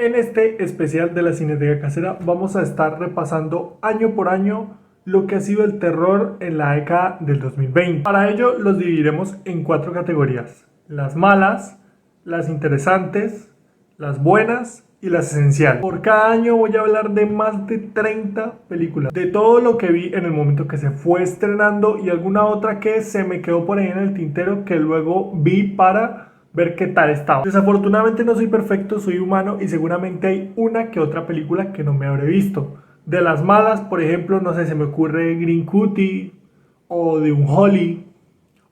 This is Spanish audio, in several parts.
En este especial de la Cineteca Casera vamos a estar repasando año por año lo que ha sido el terror en la década del 2020. Para ello los dividiremos en 4 categorías: las malas, las interesantes, las buenas y las esenciales. Por cada año voy a hablar de más de 30 películas, de todo lo que vi en el momento que se fue estrenando y alguna otra que se me quedó por ahí en el tintero que luego vi para ver qué tal estaba. Desafortunadamente no soy perfecto, soy humano y seguramente hay una que otra película que no me habré visto. De las malas, por ejemplo, no sé, se me ocurre Green Cutie o de un Holly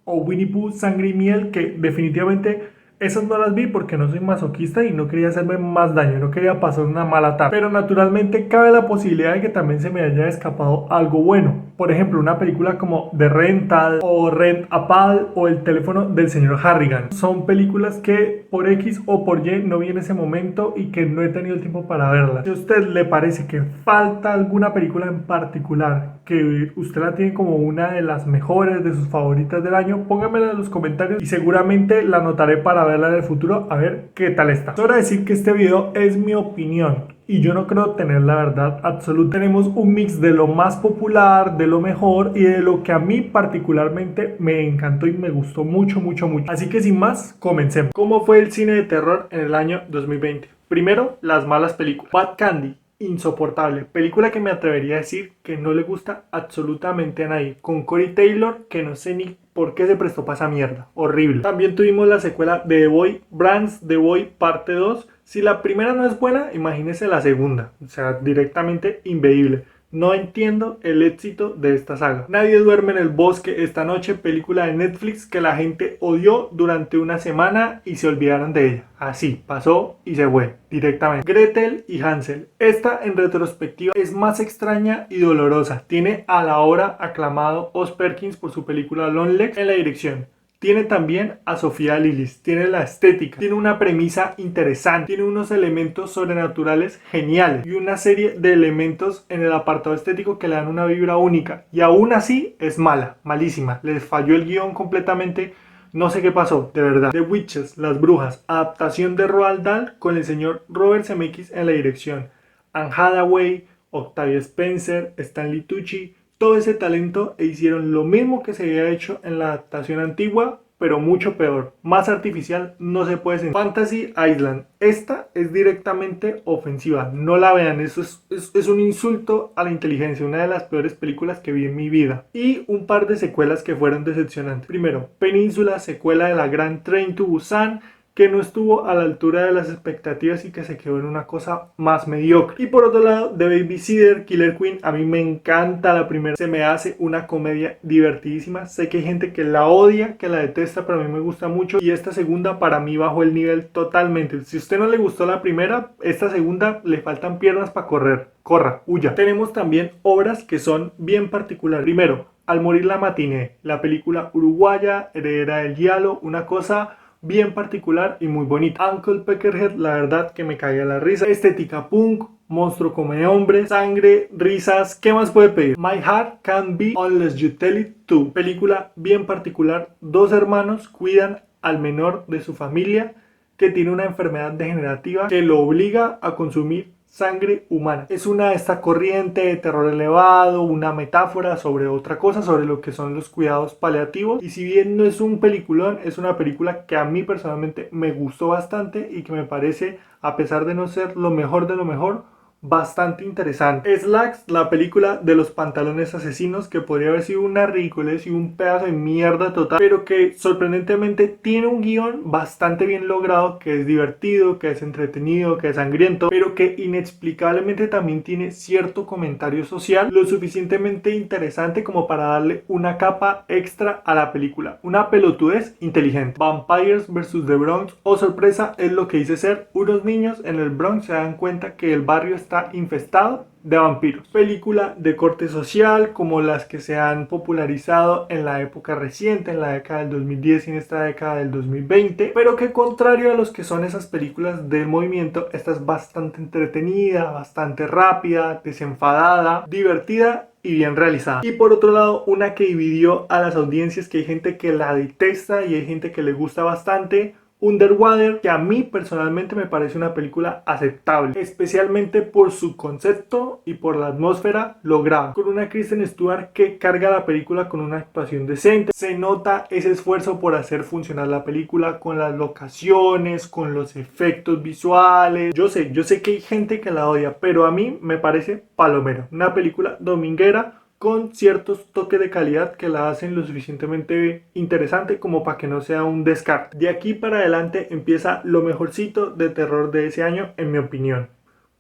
o Winnie Pooh, Sangre y Miel, que definitivamente esas no las vi porque no soy masoquista y no quería hacerme más daño, no quería pasar una mala tarde. Pero naturalmente cabe la posibilidad de que también se me haya escapado algo bueno. Por ejemplo, una película como The Rental o Rent a Pal o El teléfono del señor Harrigan. Son películas que por X o por Y no vi en ese momento y que no he tenido el tiempo para verlas. Si a usted le parece que falta alguna película en particular, que usted la tiene como una de las mejores, de sus favoritas del año, póngamela en los comentarios y seguramente la anotaré para verla en el futuro a ver qué tal está. Sobra decir que este video es mi opinión y yo no creo tener la verdad absoluta. Tenemos un mix de lo más popular, de lo mejor y de lo que a mí particularmente me encantó y me gustó mucho. Así que sin más, comencemos. ¿Cómo fue el cine de terror en el año 2020? Primero, las malas películas. Bad Candy, insoportable. Película que me atrevería a decir que no le gusta absolutamente a nadie. Con Corey Taylor, que no sé ni por qué se prestó para esa mierda. Horrible. También tuvimos la secuela de The Boy, Brands The Boy parte 2. Si la primera no es buena, imagínese la segunda. O sea, directamente inveíble. No entiendo el éxito de esta saga. Nadie duerme en el bosque esta noche, película de Netflix que la gente odió durante una semana y se olvidaron de ella. Así, pasó y se fue directamente. Gretel y Hansel. Esta en retrospectiva es más extraña y dolorosa. Tiene a la hora aclamado Oz Perkins por su película Longlegs en la dirección. Tiene también a Sofía Lillis, tiene la estética, tiene una premisa interesante, tiene unos elementos sobrenaturales geniales y una serie de elementos en el apartado estético que le dan una vibra única. Y aún así es mala, malísima, les falló el guión completamente. No sé qué pasó, de verdad. The Witches, Las Brujas, adaptación de Roald Dahl con el señor Robert Zemeckis en la dirección. Anne Hathaway, Octavia Spencer, Stanley Tucci, todo ese talento e hicieron lo mismo que se había hecho en la adaptación antigua, pero mucho peor, más artificial, no se puede sentir. Fantasy Island, esta es directamente ofensiva, no la vean, eso es un insulto a la inteligencia, una de las peores películas que vi en mi vida. Y un par de secuelas que fueron decepcionantes. Primero, Península, secuela de la Gran Train to Busan, que no estuvo a la altura de las expectativas y que se quedó en una cosa más mediocre. Y por otro lado, The Babysitter, Killer Queen, a mí me encanta la primera, se me hace una comedia divertidísima. Sé que hay gente que la odia, que la detesta, pero a mí me gusta mucho y esta segunda para mí bajó el nivel totalmente. Si a usted no le gustó la primera, esta segunda le faltan piernas para correr. Corra, huya. Tenemos también obras que son bien particulares. Primero, Al morir la matiné, la película uruguaya, heredera del Giallo, una cosa bien particular y muy bonita. Uncle Peckerhead, la verdad que me caía la risa. Estética punk, monstruo come hombre, sangre, risas, ¿qué más puede pedir? My Heart Can't Be Unless You Tell It To. Película bien particular, dos hermanos cuidan al menor de su familia que tiene una enfermedad degenerativa que lo obliga a consumir sangre humana. Es una de esta corriente de terror elevado, una metáfora sobre otra cosa, sobre lo que son los cuidados paliativos. Y si bien no es un peliculón, es una película que a mí personalmente me gustó bastante y que me parece, a pesar de no ser lo mejor de lo mejor, bastante interesante. Slacks, la película de los pantalones asesinos, que podría haber sido una ridiculez y un pedazo de mierda total, pero que sorprendentemente tiene un guión bastante bien logrado, que es divertido, que es entretenido, que es sangriento, pero que inexplicablemente también tiene cierto comentario social lo suficientemente interesante como para darle una capa extra a la película. Una pelotudez inteligente. Vampires vs. The Bronx, oh sorpresa, es lo que dice ser. Unos niños en el Bronx se dan cuenta que el barrio está infestado de vampiros. Película de corte social como las que se han popularizado en la época reciente, en la década del 2010 y en esta década del 2020, pero que contrario a los que son esas películas del movimiento, esta es bastante entretenida, bastante rápida, desenfadada, divertida y bien realizada. Y por otro lado, una que dividió a las audiencias, que hay gente que la detesta y hay gente que le gusta bastante, Underwater, que a mí personalmente me parece una película aceptable, especialmente por su concepto y por la atmósfera lograda, con una Kristen Stewart que carga la película con una actuación decente. Se nota ese esfuerzo por hacer funcionar la película con las locaciones, con los efectos visuales. Yo sé que hay gente que la odia, pero a mí me parece palomero, una película dominguera con ciertos toques de calidad que la hacen lo suficientemente interesante como para que no sea un descarte. De aquí para adelante empieza lo mejorcito de terror de ese año, en mi opinión.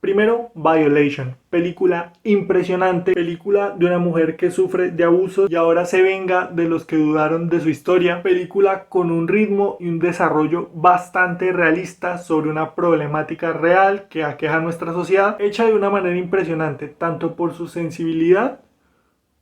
Primero, Violation, película impresionante, película de una mujer que sufre de abusos y ahora se venga de los que dudaron de su historia, película con un ritmo y un desarrollo bastante realista sobre una problemática real que aqueja a nuestra sociedad, hecha de una manera impresionante, tanto por su sensibilidad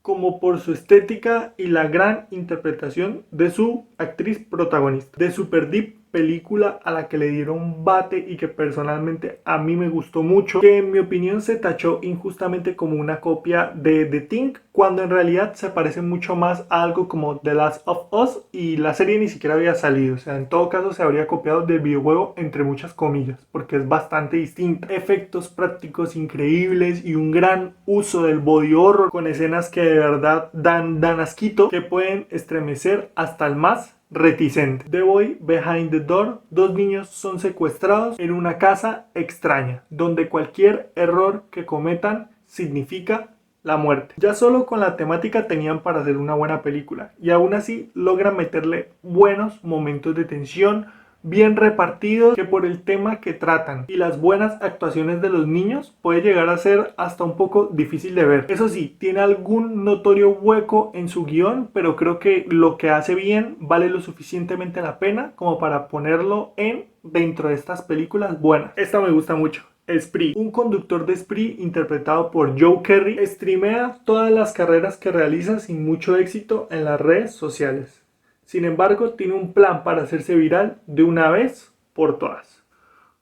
como por su estética y la gran interpretación de su actriz protagonista. De Super Deep, película a la que le dieron bate y que personalmente a mí me gustó mucho, que en mi opinión se tachó injustamente como una copia de The Thing, cuando en realidad se parece mucho más a algo como The Last of Us y la serie ni siquiera había salido. O sea, en todo caso se habría copiado del videojuego entre muchas comillas, porque es bastante distinta. Efectos prácticos increíbles y un gran uso del body horror con escenas que de verdad dan asquito, que pueden estremecer hasta el más reticente. The Boy Behind the Door. Dos niños son secuestrados en una casa extraña, donde cualquier error que cometan significa la muerte. Ya solo con la temática tenían para hacer una buena película, y aún así logran meterle buenos momentos de tensión, bien repartidos, que por el tema que tratan y las buenas actuaciones de los niños puede llegar a ser hasta un poco difícil de ver. Eso sí, tiene algún notorio hueco en su guión, pero creo que lo que hace bien vale lo suficientemente la pena como para ponerlo dentro de estas películas buenas. Esta me gusta mucho. Spree, un conductor de Spree interpretado por Joe Kerry, streamea todas las carreras que realiza sin mucho éxito en las redes sociales. Sin embargo, tiene un plan para hacerse viral de una vez por todas.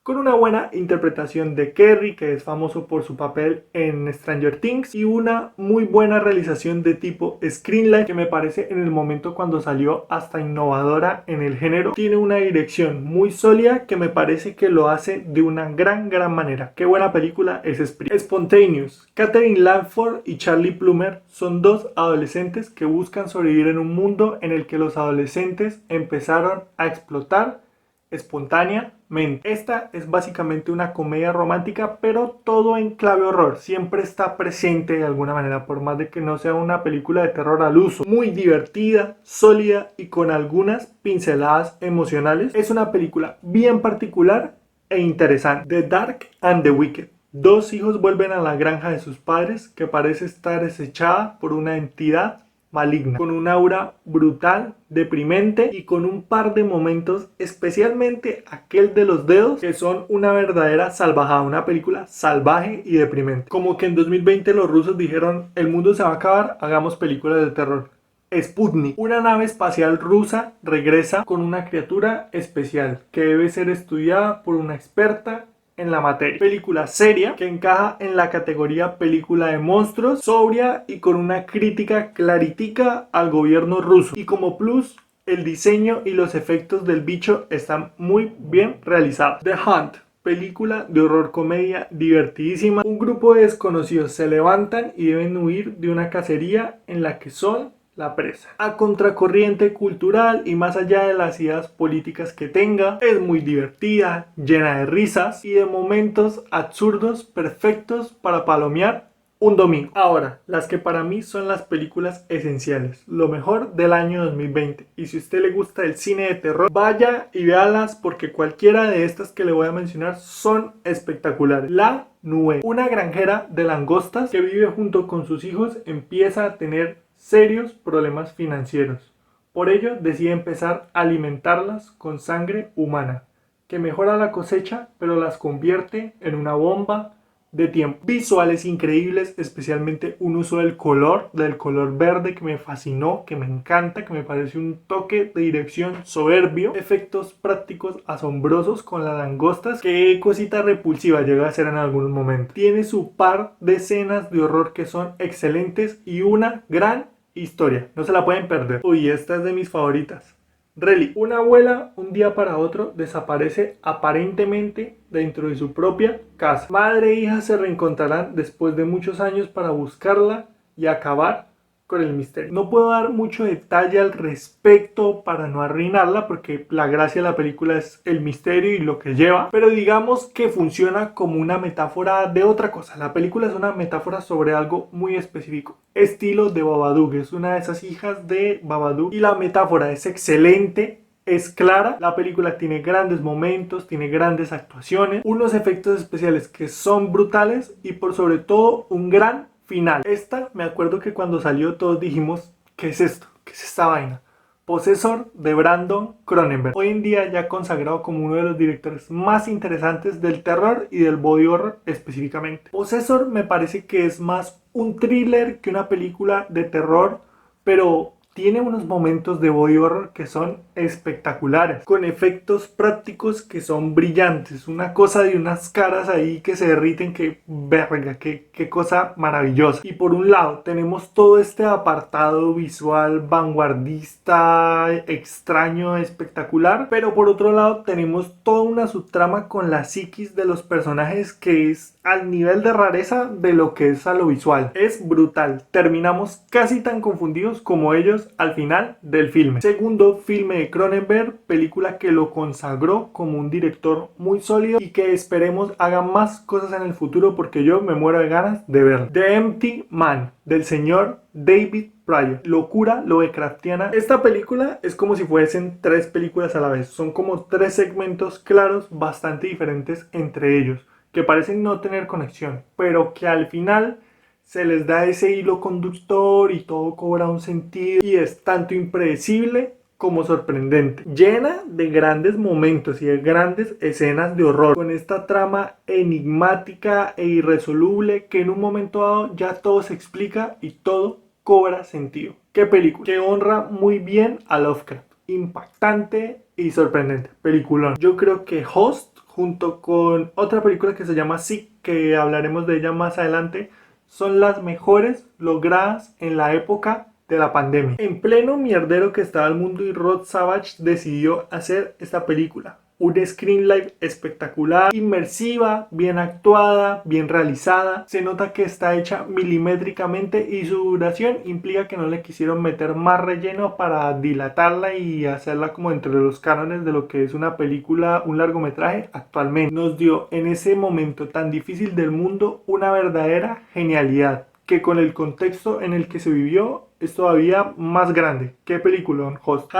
Con una buena interpretación de Kerry, que es famoso por su papel en Stranger Things, y una muy buena realización de tipo Screenlight, que me parece en el momento cuando salió hasta innovadora en el género. Tiene una dirección muy sólida que me parece que lo hace de una gran manera. Qué buena película es Spree. Spontaneous. Katherine Langford y Charlie Plummer son dos adolescentes que buscan sobrevivir en un mundo en el que los adolescentes empezaron a explotar espontáneamente. Esta es básicamente una comedia romántica, pero todo en clave horror. Siempre está presente de alguna manera, por más de que no sea una película de terror al uso. Muy divertida, sólida y con algunas pinceladas emocionales. Es una película bien particular e interesante. The Dark and the Wicked. Dos hijos vuelven a la granja de sus padres, que parece estar desechada por una entidad maligna, con un aura brutal, deprimente y con un par de momentos, especialmente aquel de los dedos, que son una verdadera salvajada, una película salvaje y deprimente. Como que en 2020 los rusos dijeron, el mundo se va a acabar, hagamos películas de terror. Sputnik, una nave espacial rusa regresa con una criatura especial que debe ser estudiada por una experta en la materia. Película seria que encaja en la categoría película de monstruos, sobria y con una crítica claritica al gobierno ruso. Y como plus, el diseño y los efectos del bicho están muy bien realizados. The Hunt, película de horror comedia divertidísima. Un grupo de desconocidos se levantan y deben huir de una cacería en la que son la presa. A contracorriente cultural y más allá de las ideas políticas que tenga, es muy divertida, llena de risas y de momentos absurdos perfectos para palomear un domingo. Ahora, las que para mí son las películas esenciales, lo mejor del año 2020. Y si a usted le gusta el cine de terror, vaya y véalas porque cualquiera de estas que le voy a mencionar son espectaculares. La Nube, una granjera de langostas que vive junto con sus hijos, empieza a tener serios problemas financieros. Por ello decide empezar a alimentarlas con sangre humana, que mejora la cosecha pero las convierte en una bomba de tiempo. Visuales increíbles, especialmente un uso del color verde que me fascinó, que me encanta, que me parece un toque de dirección soberbio. Efectos prácticos asombrosos con las langostas, que cosita repulsiva llega a ser en algún momento. Tiene su par de escenas de horror que son excelentes y una gran historia, no se la pueden perder. Uy, esta es de mis favoritas. Relly, una abuela un día para otro desaparece aparentemente dentro de su propia casa. Madre e hija se reencontrarán después de muchos años para buscarla y acabar con el misterio. No puedo dar mucho detalle al respecto para no arruinarla porque la gracia de la película es el misterio y lo que lleva, pero digamos que funciona como una metáfora de otra cosa. La película es una metáfora sobre algo muy específico, estilo de Babadook, es una de esas hijas de Babadook y la metáfora es excelente. Es clara, la película tiene grandes momentos, tiene grandes actuaciones, unos efectos especiales que son brutales y por sobre todo un gran final. Esta, me acuerdo que cuando salió todos dijimos, ¿qué es esto? ¿Qué es esta vaina? Possessor de Brandon Cronenberg, hoy en día ya consagrado como uno de los directores más interesantes del terror y del body horror específicamente. Possessor me parece que es más un thriller que una película de terror, pero tiene unos momentos de body horror que son espectaculares, con efectos prácticos que son brillantes, una cosa de unas caras ahí que se derriten, que verga, qué cosa maravillosa. Y por un lado tenemos todo este apartado visual vanguardista, extraño, espectacular, pero por otro lado tenemos toda una subtrama con la psiquis de los personajes que es al nivel de rareza de lo que es a lo visual. Es brutal, terminamos casi tan confundidos como ellos al final del filme. Segundo filme de Cronenberg, película que lo consagró como un director muy sólido y que esperemos haga más cosas en el futuro porque yo me muero de ganas de verlo. The Empty Man, del señor David Pryor. Locura Lovecraftiana. Esta película es como si fuesen tres películas a la vez. Son como tres segmentos claros bastante diferentes entre ellos, que parecen no tener conexión, pero que al final se les da ese hilo conductor y todo cobra un sentido y es tanto impredecible como sorprendente, llena de grandes momentos y de grandes escenas de horror, con esta trama enigmática e irresoluble que en un momento dado ya todo se explica y todo cobra sentido. ¿Qué película? Que honra muy bien a Lovecraft, impactante y sorprendente, peliculón. Yo creo que Host, junto con otra película que se llama Sick, que hablaremos de ella más adelante, son las mejores logradas en la época de la pandemia. En pleno mierdero que estaba el mundo y Rod Savage decidió hacer esta película. Un screenlight espectacular, inmersiva, bien actuada, bien realizada. Se nota que está hecha milimétricamente y su duración implica que no le quisieron meter más relleno para dilatarla y hacerla como entre los cánones de lo que es una película, un largometraje actualmente. Nos dio en ese momento tan difícil del mundo una verdadera genialidad, que con el contexto en el que se vivió es todavía más grande. ¿Qué película? Host.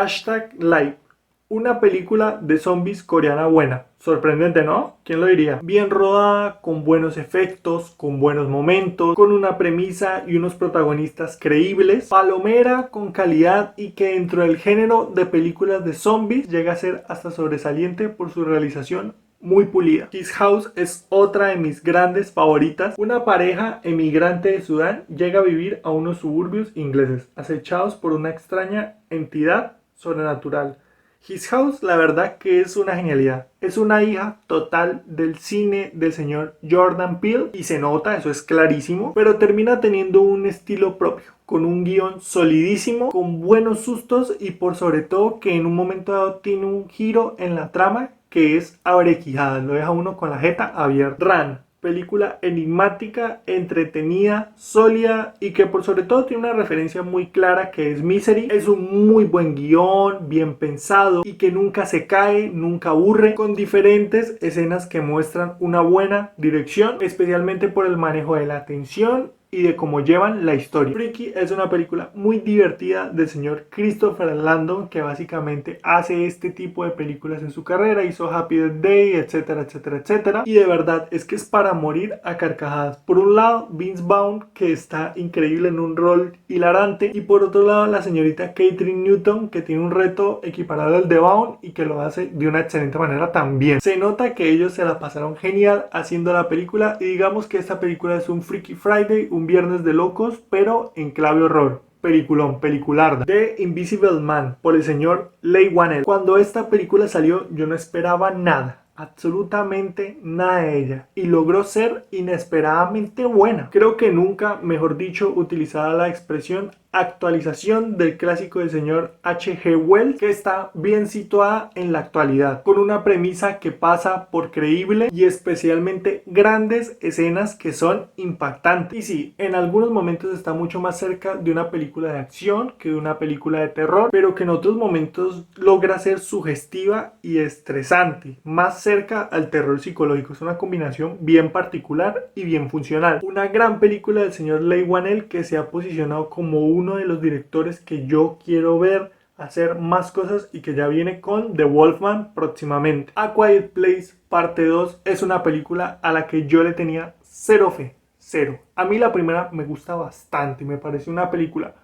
#live. Una película de zombies coreana buena. Sorprendente, ¿no? ¿Quién lo diría? Bien rodada, con buenos efectos, con buenos momentos, con una premisa y unos protagonistas creíbles. Palomera, con calidad y que dentro del género de películas de zombies llega a ser hasta sobresaliente por su realización muy pulida. His House es otra de mis grandes favoritas. Una pareja emigrante de Sudán llega a vivir a unos suburbios ingleses, acechados por una extraña entidad sobrenatural. His House, la verdad que es una genialidad. Es una hija total del cine del señor Jordan Peele y se nota, eso es clarísimo, pero termina teniendo un estilo propio, con un guión solidísimo, con buenos sustos y por sobre todo que en un momento dado tiene un giro en la trama que es abrequijada, lo deja uno con la jeta abierta. Ran, película enigmática, entretenida, sólida y que por sobre todo tiene una referencia muy clara que es Misery. Es un muy buen guión, bien pensado y que nunca se cae, nunca aburre, con diferentes escenas que muestran una buena dirección, especialmente por el manejo de la tensión y de cómo llevan la historia. Freaky es una película muy divertida del señor Christopher Landon, que básicamente hace este tipo de películas en su carrera, hizo Happy Death Day, etcétera, etcétera, etcétera, y de verdad es que es para morir a carcajadas. Por un lado, Vince Vaughn, que está increíble en un rol hilarante, y por otro lado la señorita Catherine Newton, que tiene un reto equiparable al de Vaughn y que lo hace de una excelente manera también. Se nota que ellos se la pasaron genial haciendo la película y digamos que esta película es un Freaky Friday, un viernes de locos, pero en clave horror. Peliculón, pelicularda. The Invisible Man, por el señor Leigh Whannell. Cuando esta película salió, yo no esperaba nada, absolutamente nada de ella, y logró ser inesperadamente buena. Creo que nunca, mejor dicho, utilizada la expresión actualización del clásico del señor H.G. Wells, que está bien situada en la actualidad, con una premisa que pasa por creíble y especialmente grandes escenas que son impactantes. Y sí, en algunos momentos está mucho más cerca de una película de acción que de una película de terror, pero que en otros momentos logra ser sugestiva y estresante, más cerca al terror psicológico. Es una combinación bien particular y bien funcional. Una gran película del señor Leigh Whannell, que se ha posicionado como uno de los directores que yo quiero ver hacer más cosas y que ya viene con The Wolfman próximamente. A Quiet Place parte 2 es una película a la que yo le tenía cero fe, cero. A mí la primera me gusta bastante, me parece una película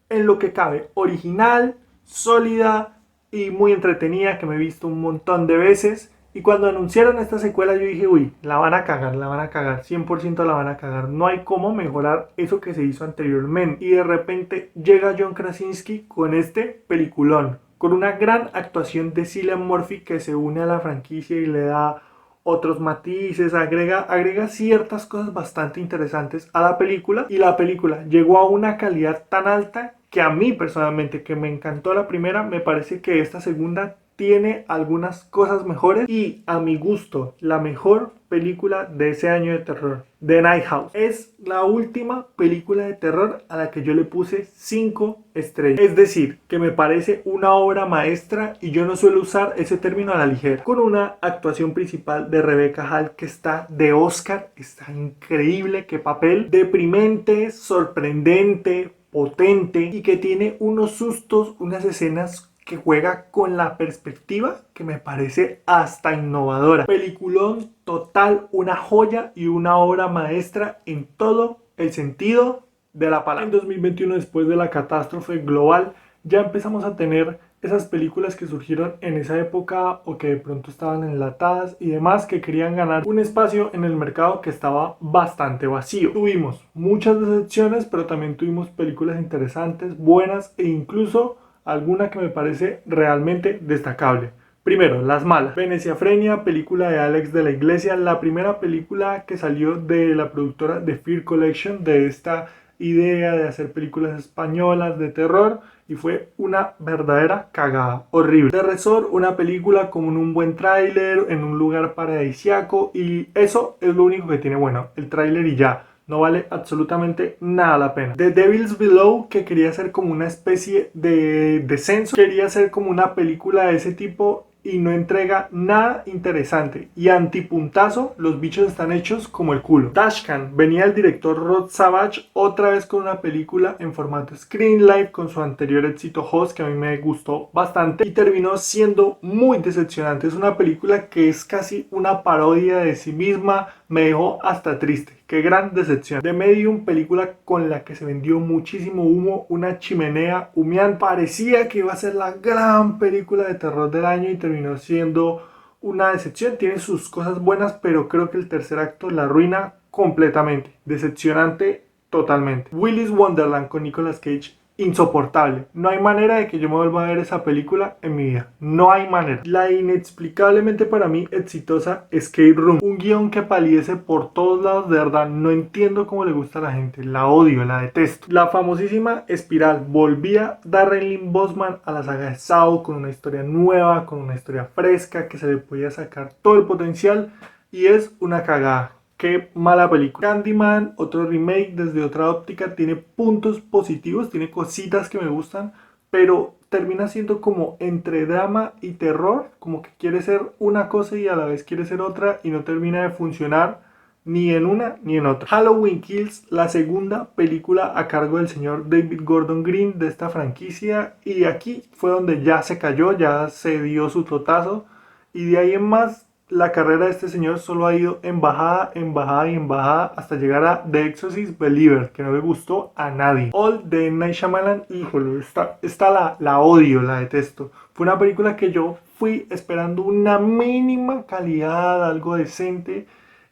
en lo que cabe original, sólida y muy entretenida, que me he visto un montón de veces. Y cuando anunciaron esta secuela yo dije, uy, la van a cagar, 100% la van a cagar. No hay cómo mejorar eso que se hizo anteriormente. Y de repente llega John Krasinski con este peliculón, con una gran actuación de Cillian Murphy, que se une a la franquicia y le da otros matices, agrega ciertas cosas bastante interesantes a la película. Y la película llegó a una calidad tan alta que a mí personalmente, que me encantó la primera, me parece que esta segunda tiene algunas cosas mejores. Y a mi gusto, la mejor película de ese año de terror, The Night House, es la última película de terror a la que yo le puse 5 estrellas. Es decir, que me parece una obra maestra, y yo no suelo usar ese término a la ligera. Con una actuación principal de Rebecca Hall que está de Oscar, está increíble, qué papel, deprimente, sorprendente, potente, y que tiene unos sustos, unas escenas que juega con la perspectiva que me parece hasta innovadora. Peliculón total, una joya y una obra maestra en todo el sentido de la palabra. En 2021, después de la catástrofe global, ya empezamos a tener esas películas que surgieron en esa época o que de pronto estaban enlatadas y demás, que querían ganar un espacio en el mercado que estaba bastante vacío. Tuvimos muchas decepciones, pero también tuvimos películas interesantes, buenas, e incluso alguna que me parece realmente destacable. Primero, Las Malas. Veneciafrenia, película de Alex de la Iglesia, la primera película que salió de la productora The Fear Collection, de esta idea de hacer películas españolas de terror, y fue una verdadera cagada, horrible. The Resort, una película con un buen tráiler en un lugar paradisiaco, y eso es lo único que tiene bueno, el tráiler y ya. No vale absolutamente nada la pena. The Devil's Below, que quería ser como una especie de descenso, quería ser como una película de ese tipo y no entrega nada interesante. Y antipuntazo, los bichos están hechos como el culo. Dashcam, venía el director Rod Savage otra vez con una película en formato Screen Live con su anterior éxito Host, que a mí me gustó bastante y terminó siendo muy decepcionante. Es una película que es casi una parodia de sí misma, me dejó hasta triste. Qué gran decepción. The Medium, película con la que se vendió muchísimo humo, una chimenea humeante. Parecía que iba a ser la gran película de terror del año y terminó siendo una decepción. Tiene sus cosas buenas, pero creo que el tercer acto la arruina completamente. Decepcionante totalmente. Willy's Wonderland con Nicolas Cage, insoportable. No hay manera de que yo me vuelva a ver esa película en mi vida. No hay manera. La inexplicablemente para mí exitosa Escape Room. Un guión que palidece por todos lados, de verdad. No entiendo cómo le gusta a la gente. La odio, la detesto. La famosísima Espiral. Volvía Darren Lynn Bousman a la saga de Saw con una historia nueva, con una historia fresca, que se le podía sacar todo el potencial, y es una cagada. Qué mala película. Candyman, otro remake desde otra óptica, tiene puntos positivos, tiene cositas que me gustan, pero termina siendo como entre drama y terror, como que quiere ser una cosa y a la vez quiere ser otra, y no termina de funcionar ni en una ni en otra. Halloween Kills, la segunda película a cargo del señor David Gordon Green de esta franquicia, y aquí fue donde ya se cayó, ya se dio su totazo, y de ahí en más la carrera de este señor solo ha ido en bajada, en bajada y en bajada, hasta llegar a The Exorcist Believer, que no le gustó a nadie. All de M. Night Shyamalan, híjole, esta la odio, la detesto. Fue una película que yo fui esperando una mínima calidad, algo decente,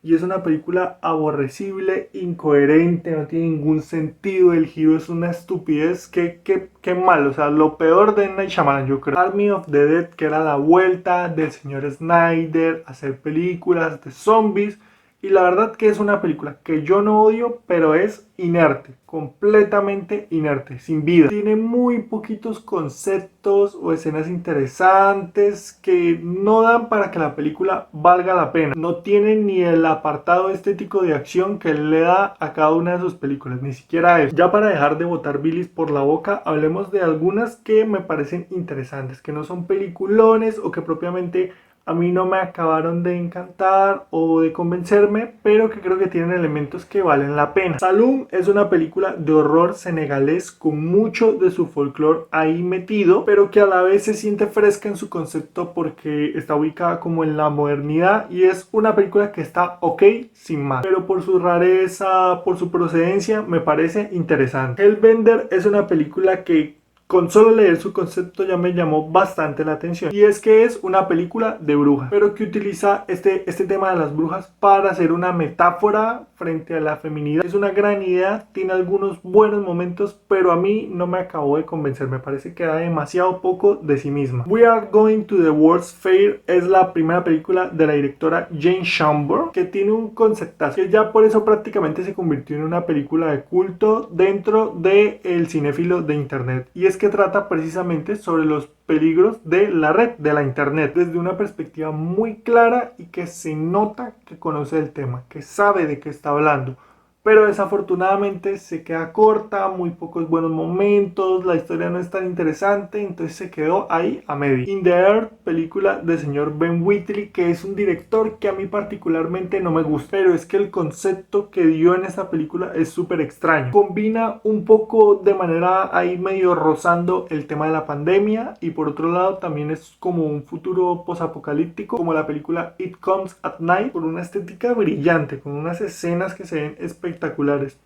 y es una película aborrecible, incoherente, no tiene ningún sentido, el giro es una estupidez, qué mal, o sea, lo peor de Night Shyamalan, yo creo. Army of the Dead, que era la vuelta del señor Snyder a hacer películas de zombies, Y la verdad que es una película que yo no odio, pero es inerte, completamente inerte, sin vida. Tiene muy poquitos conceptos o escenas interesantes que no dan para que la película valga la pena. No tiene ni el apartado estético de acción que él le da a cada una de sus películas, ni siquiera eso. Ya para dejar de botar bilis por la boca, hablemos de algunas que me parecen interesantes, que no son peliculones o que propiamente a mí no me acabaron de encantar o de convencerme, pero que creo que tienen elementos que valen la pena. Saloum es una película de horror senegalés con mucho de su folclore ahí metido, pero que a la vez se siente fresca en su concepto porque está ubicada como en la modernidad y es una película que está ok sin más, pero por su rareza, por su procedencia, me parece interesante. Hellbender es una película que con solo leer su concepto ya me llamó bastante la atención. Y es que es una película de brujas, pero que utiliza este tema de las brujas para hacer una metáfora frente a la feminidad. Es una gran idea, tiene algunos buenos momentos, pero a mí no me acabó de convencer. Me parece que da demasiado poco de sí misma. We Are Going to the World's Fair es la primera película de la directora Jane Chambers, que tiene un conceptazo, que ya por eso prácticamente se convirtió en una película de culto dentro del cinéfilo de internet. Y es que trata precisamente sobre los peligros de la red, de la internet, desde una perspectiva muy clara y que se nota que conoce el tema, que sabe de qué está hablando. Pero desafortunadamente se queda corta, muy pocos buenos momentos, la historia no es tan interesante, entonces se quedó ahí a medio. In the Air, película del señor Ben Wheatley, que es un director que a mí particularmente no me gusta, pero es que el concepto que dio en esta película es súper extraño. Combina un poco de manera ahí medio rozando el tema de la pandemia y por otro lado también es como un futuro posapocalíptico, como la película It Comes at Night, con una estética brillante, con unas escenas que se ven espectaculares,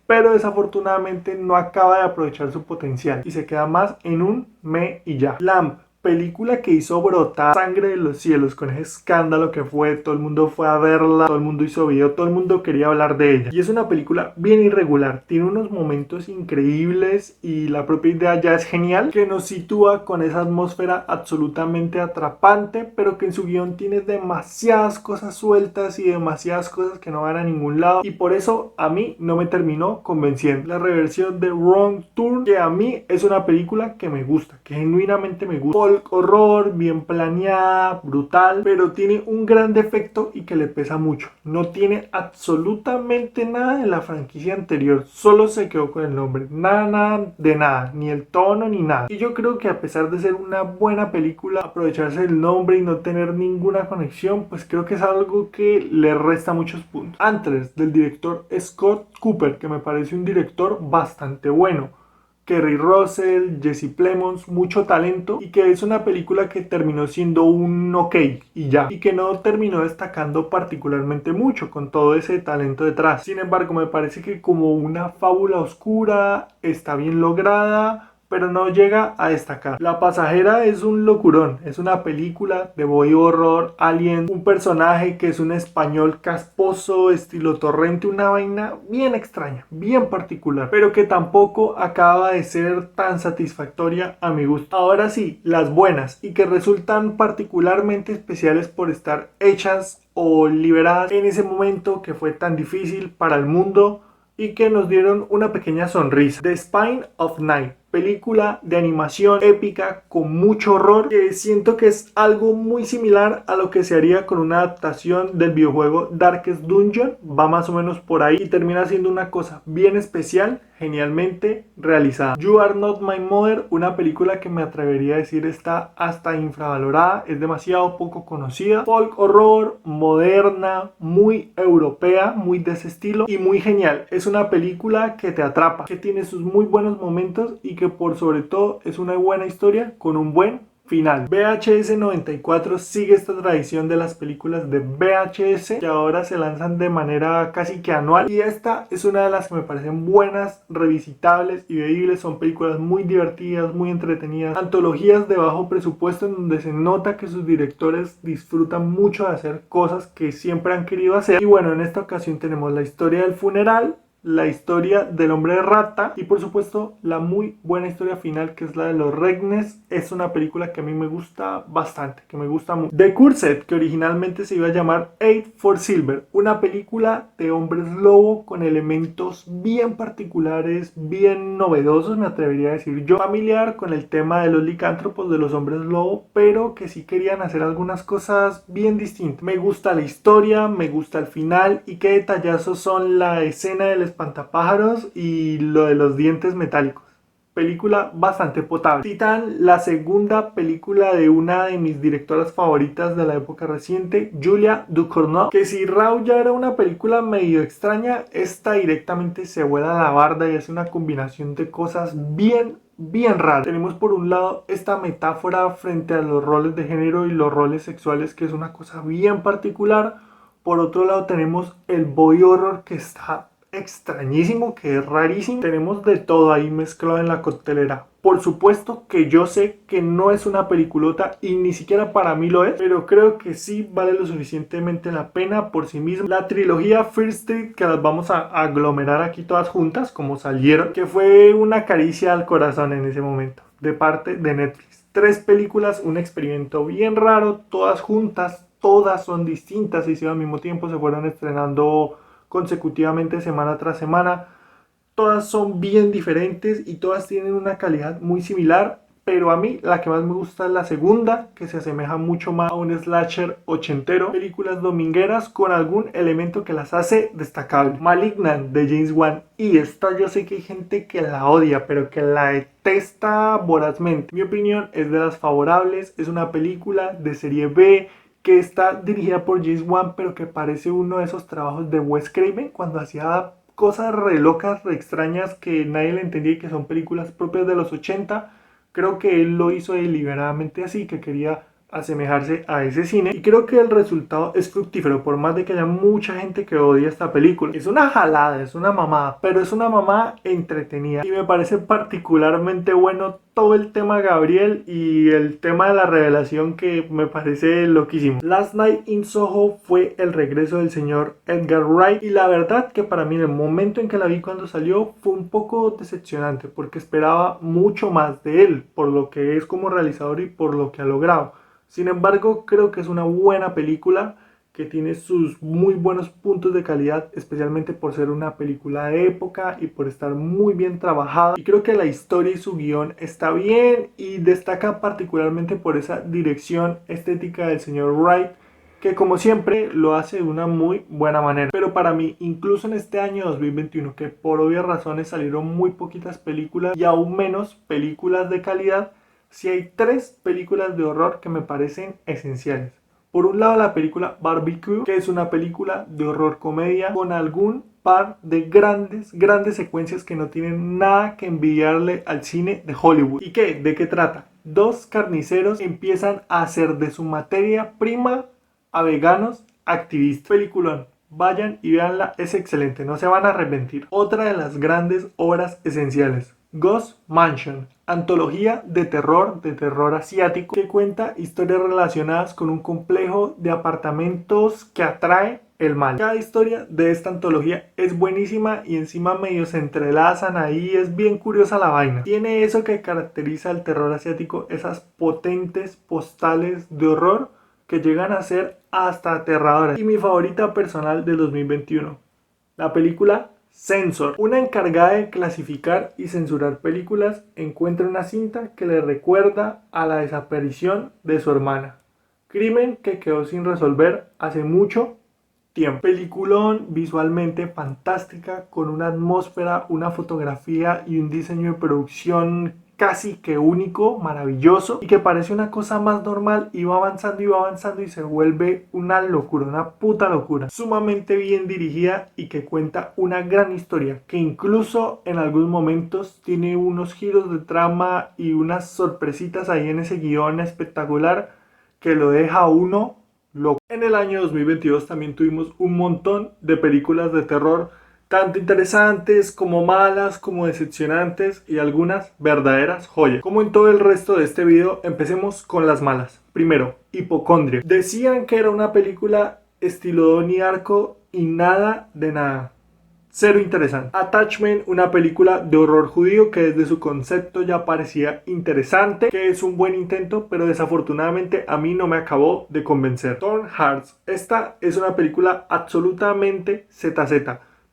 pero desafortunadamente no acaba de aprovechar su potencial y se queda más en un me y ya. Lamb, película que hizo brotar sangre de los cielos con ese escándalo que fue, todo el mundo fue a verla, todo el mundo hizo video, todo el mundo quería hablar de ella. Y es una película bien irregular, tiene unos momentos increíbles y la propia idea ya es genial, que nos sitúa con esa atmósfera absolutamente atrapante, pero que en su guión tiene demasiadas cosas sueltas y demasiadas cosas que no van a ningún lado y por eso a mí no me terminó convenciendo. La reversión de Wrong Turn, que a mí es una película que me gusta, que genuinamente me gusta. Horror, bien planeada, brutal, pero tiene un gran defecto y que le pesa mucho. No tiene absolutamente nada de la franquicia anterior, solo se quedó con el nombre, nada de nada, ni el tono ni nada. Y yo creo que a pesar de ser una buena película, aprovecharse del nombre y no tener ninguna conexión, pues creo que es algo que le resta muchos puntos. Antes del director Scott Cooper, que me parece un director bastante bueno. Kerry Russell, Jesse Plemons, mucho talento y que es una película que terminó siendo un ok y ya, y que no terminó destacando particularmente mucho con todo ese talento detrás. Sin embargo, me parece que como una fábula oscura está bien lograda, pero no llega a destacar. La Pasajera es un locurón, es una película de body horror, alien, un personaje que es un español casposo, estilo Torrente, una vaina bien extraña, bien particular, pero que tampoco acaba de ser tan satisfactoria a mi gusto. Ahora sí, las buenas y que resultan particularmente especiales por estar hechas o liberadas en ese momento que fue tan difícil para el mundo y que nos dieron una pequeña sonrisa. The Spine of Night, película de animación épica con mucho horror, que siento que es algo muy similar a lo que se haría con una adaptación del videojuego Darkest Dungeon, va más o menos por ahí y termina siendo una cosa bien especial, genialmente realizada. You Are Not My Mother, una película que me atrevería a decir está hasta infravalorada, es demasiado poco conocida, folk horror, moderna, muy europea, muy de ese estilo y muy genial. Es una película que te atrapa, que tiene sus muy buenos momentos y que por sobre todo es una buena historia con un buen final. VHS 94 sigue esta tradición de las películas de VHS que ahora se lanzan de manera casi que anual y esta es una de las que me parecen buenas, revisitables y veíbles. Son películas muy divertidas, muy entretenidas, antologías de bajo presupuesto en donde se nota que sus directores disfrutan mucho de hacer cosas que siempre han querido hacer. Y bueno, en esta ocasión tenemos la historia del funeral, la historia del hombre rata y por supuesto la muy buena historia final que es la de los Regnes. Es una película que a mí me gusta bastante, que me gusta mucho. The Cursed, que originalmente se iba a llamar Eight for Silver, una película de hombres lobo con elementos bien particulares, bien novedosos, me atrevería a decir yo, familiar con el tema de los licántropos, de los hombres lobo, pero que sí querían hacer algunas cosas bien distintas. Me gusta la historia, me gusta el final y qué detallazos son la escena del espantapájaros y lo de los dientes metálicos. Película bastante potable. Titán, la segunda película de una de mis directoras favoritas de la época reciente, Julia Ducournau, que si Raw ya era una película medio extraña, esta directamente se vuela la barda y es una combinación de cosas bien raro. Tenemos por un lado esta metáfora frente a los roles de género y los roles sexuales, que es una cosa bien particular. Por otro lado tenemos el body horror, que está extrañísimo, que es rarísimo. Tenemos de todo ahí mezclado en la coctelera. Por supuesto que yo sé que no es una peliculota y ni siquiera para mí lo es, pero creo que sí vale lo suficientemente la pena por sí misma. La trilogía Fear Street, que las vamos a aglomerar aquí todas juntas como salieron, que fue una caricia al corazón en ese momento de parte de Netflix. 3 películas, un experimento bien raro, todas juntas, todas son distintas y si al mismo tiempo se fueron estrenando consecutivamente semana tras semana. Todas son bien diferentes y todas tienen una calidad muy similar, pero a mí la que más me gusta es la segunda, que se asemeja mucho más a un slasher ochentero. Películas domingueras con algún elemento que las hace destacables. Malignant de James Wan, y esta yo sé que hay gente que la odia, pero que la detesta vorazmente. Mi opinión es de las favorables. Es una película de serie B que está dirigida por James Wan, pero que parece uno de esos trabajos de Wes Craven cuando hacía cosas re locas, re extrañas que nadie le entendía y que son películas propias de los 80. Creo que él lo hizo deliberadamente así, que quería asemejarse a ese cine y creo que el resultado es fructífero por más de que haya mucha gente que odia esta película. Es una jalada, es una mamada, pero es una mamada entretenida y me parece particularmente bueno todo el tema Gabriel y el tema de la revelación que me parece loquísimo. Last Night in Soho fue el regreso del señor Edgar Wright y la verdad que para mí en el momento en que la vi cuando salió fue un poco decepcionante porque esperaba mucho más de él por lo que es como realizador y por lo que ha logrado. Sin embargo, creo que es una buena película que tiene sus muy buenos puntos de calidad, especialmente por ser una película de época y por estar muy bien trabajada. Y creo que la historia y su guión está bien y destaca particularmente por esa dirección estética del señor Wright, que como siempre lo hace de una muy buena manera. Pero para mí, incluso en este año 2021, que por obvias razones salieron muy poquitas películas y aún menos películas de calidad, sí hay 3 películas de horror que me parecen esenciales. Por un lado la película Barbecue, que es una película de horror comedia con algún par de grandes secuencias que no tienen nada que envidiarle al cine de Hollywood. ¿Y qué? ¿De qué trata? 2 carniceros empiezan a hacer de su materia prima a veganos activistas. Peliculón. Vayan y véanla, es excelente, no se van a arrepentir. Otra de las grandes obras esenciales, Ghost Mansion, antología de terror asiático, que cuenta historias relacionadas con un complejo de apartamentos que atrae el mal. Cada historia de esta antología es buenísima y encima medio se entrelazan ahí, es bien curiosa la vaina. Tiene eso que caracteriza al terror asiático, esas potentes postales de horror que llegan a ser hasta aterradoras. Y mi favorita personal del 2021, la película Censor. Una encargada de clasificar y censurar películas encuentra una cinta que le recuerda a la desaparición de su hermana. Crimen que quedó sin resolver hace mucho tiempo. Peliculón visualmente fantástica, con una atmósfera, una fotografía y un diseño de producción casi que único, maravilloso, y que parece una cosa más normal y va avanzando y se vuelve una locura, una puta locura. Sumamente bien dirigida y que cuenta una gran historia, que incluso en algunos momentos tiene unos giros de trama y unas sorpresitas ahí en ese guión espectacular que lo deja a uno loco. En el año 2022 también tuvimos un montón de películas de terror, tanto interesantes como malas, como decepcionantes y algunas verdaderas joyas. Como en todo el resto de este video, empecemos con las malas. Primero, Hipocondria. Decían que era una película estilo Donnie Darko y nada de nada. cero interesante. Attachment, una película de horror judío que desde su concepto ya parecía interesante, que es un buen intento, pero desafortunadamente a mí no me acabó de convencer. Torn Hearts, esta es una película absolutamente ZZ.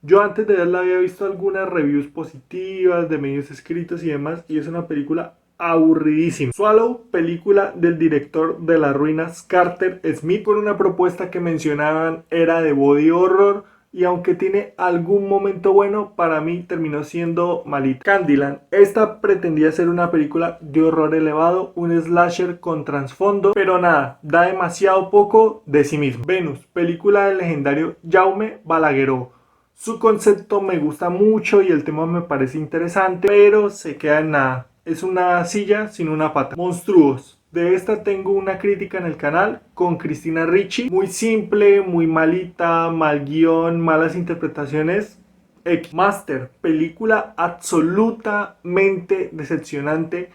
Yo antes de verla había visto algunas reviews positivas de medios escritos y demás, y es una película aburridísimo. Swallow, película del director de Las Ruinas, Carter Smith, con una propuesta que mencionaban era de body horror, y aunque tiene algún momento bueno, para mí terminó siendo malita. Candyland, esta pretendía ser una película de horror elevado, un slasher con trasfondo, pero nada, da demasiado poco de sí mismo. Venus, película del legendario Jaume Balagueró. Su concepto me gusta mucho y el tema me parece interesante, pero se queda en nada. Es una silla sin una pata. Monstruos. De esta tengo una crítica en el canal con Cristina Ricci. Muy simple, muy malita, mal guión, malas interpretaciones. Master, película absolutamente decepcionante.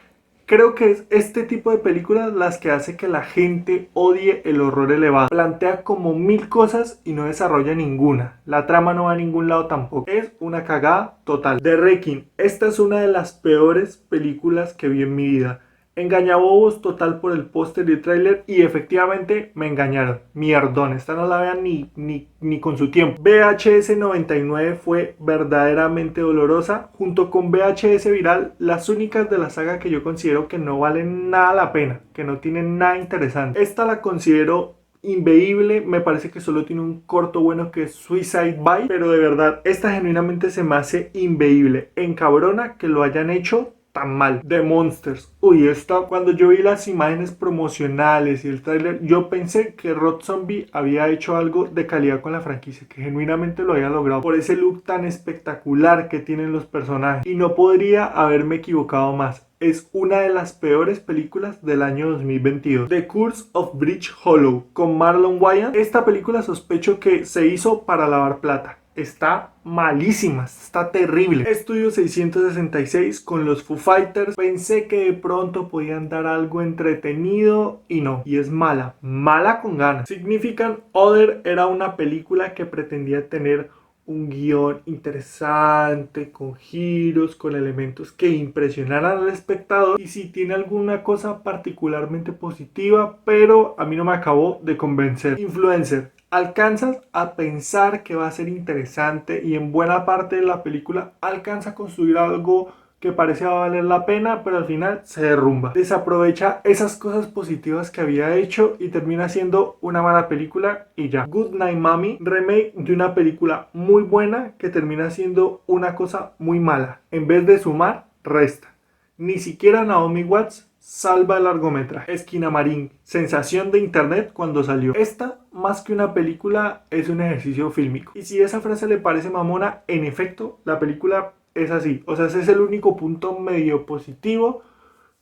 Creo que es este tipo de películas las que hace que la gente odie el horror elevado. Plantea como 1000 cosas y no desarrolla ninguna. La trama no va a ningún lado tampoco. Es una cagada total. The Wrecking. Esta es una de las peores películas que vi en mi vida. Engañabobos total por el póster y el tráiler y efectivamente me engañaron. Mierdón, esta no la vean ni con su tiempo. VHS 99 fue verdaderamente dolorosa. Junto con VHS Viral, las únicas de la saga que yo considero que no valen nada la pena, que no tienen nada interesante. Esta la considero inveíble, me parece que solo tiene un corto bueno que es Suicide Bite, pero de verdad, esta genuinamente se me hace inveíble. Encabrona que lo hayan hecho tan mal. The Monsters. Uy, cuando yo vi las imágenes promocionales y el tráiler, yo pensé que Rob Zombie había hecho algo de calidad con la franquicia, que genuinamente lo había logrado por ese look tan espectacular que tienen los personajes. Y no podría haberme equivocado más. Es una de las peores películas del año 2022. The Curse of Bridge Hollow con Marlon Wayans. Esta película sospecho que se hizo para lavar plata. Está malísima, está terrible. Estudio 666 con los Foo Fighters. Pensé que de pronto podían dar algo entretenido y no. Y es mala, mala con ganas. Significant Other era una película que pretendía tener un guión interesante, con giros, con elementos que impresionaran al espectador y sí tiene alguna cosa particularmente positiva, pero a mí no me acabó de convencer. Influencer. Alcanzas a pensar que va a ser interesante y en buena parte de la película alcanza a construir algo que parece valer la pena, pero al final se derrumba. Desaprovecha esas cosas positivas que había hecho y termina siendo una mala película y ya. Good Night Mommy, remake de una película muy buena que termina siendo una cosa muy mala. En vez de sumar, resta. Ni siquiera Naomi Watts salva el largometraje. Esquina Marín, sensación de internet cuando salió. Esta, más que una película, es un ejercicio fílmico. Y si esa frase le parece mamona, en efecto, la película es así. O sea, ese es el único punto medio positivo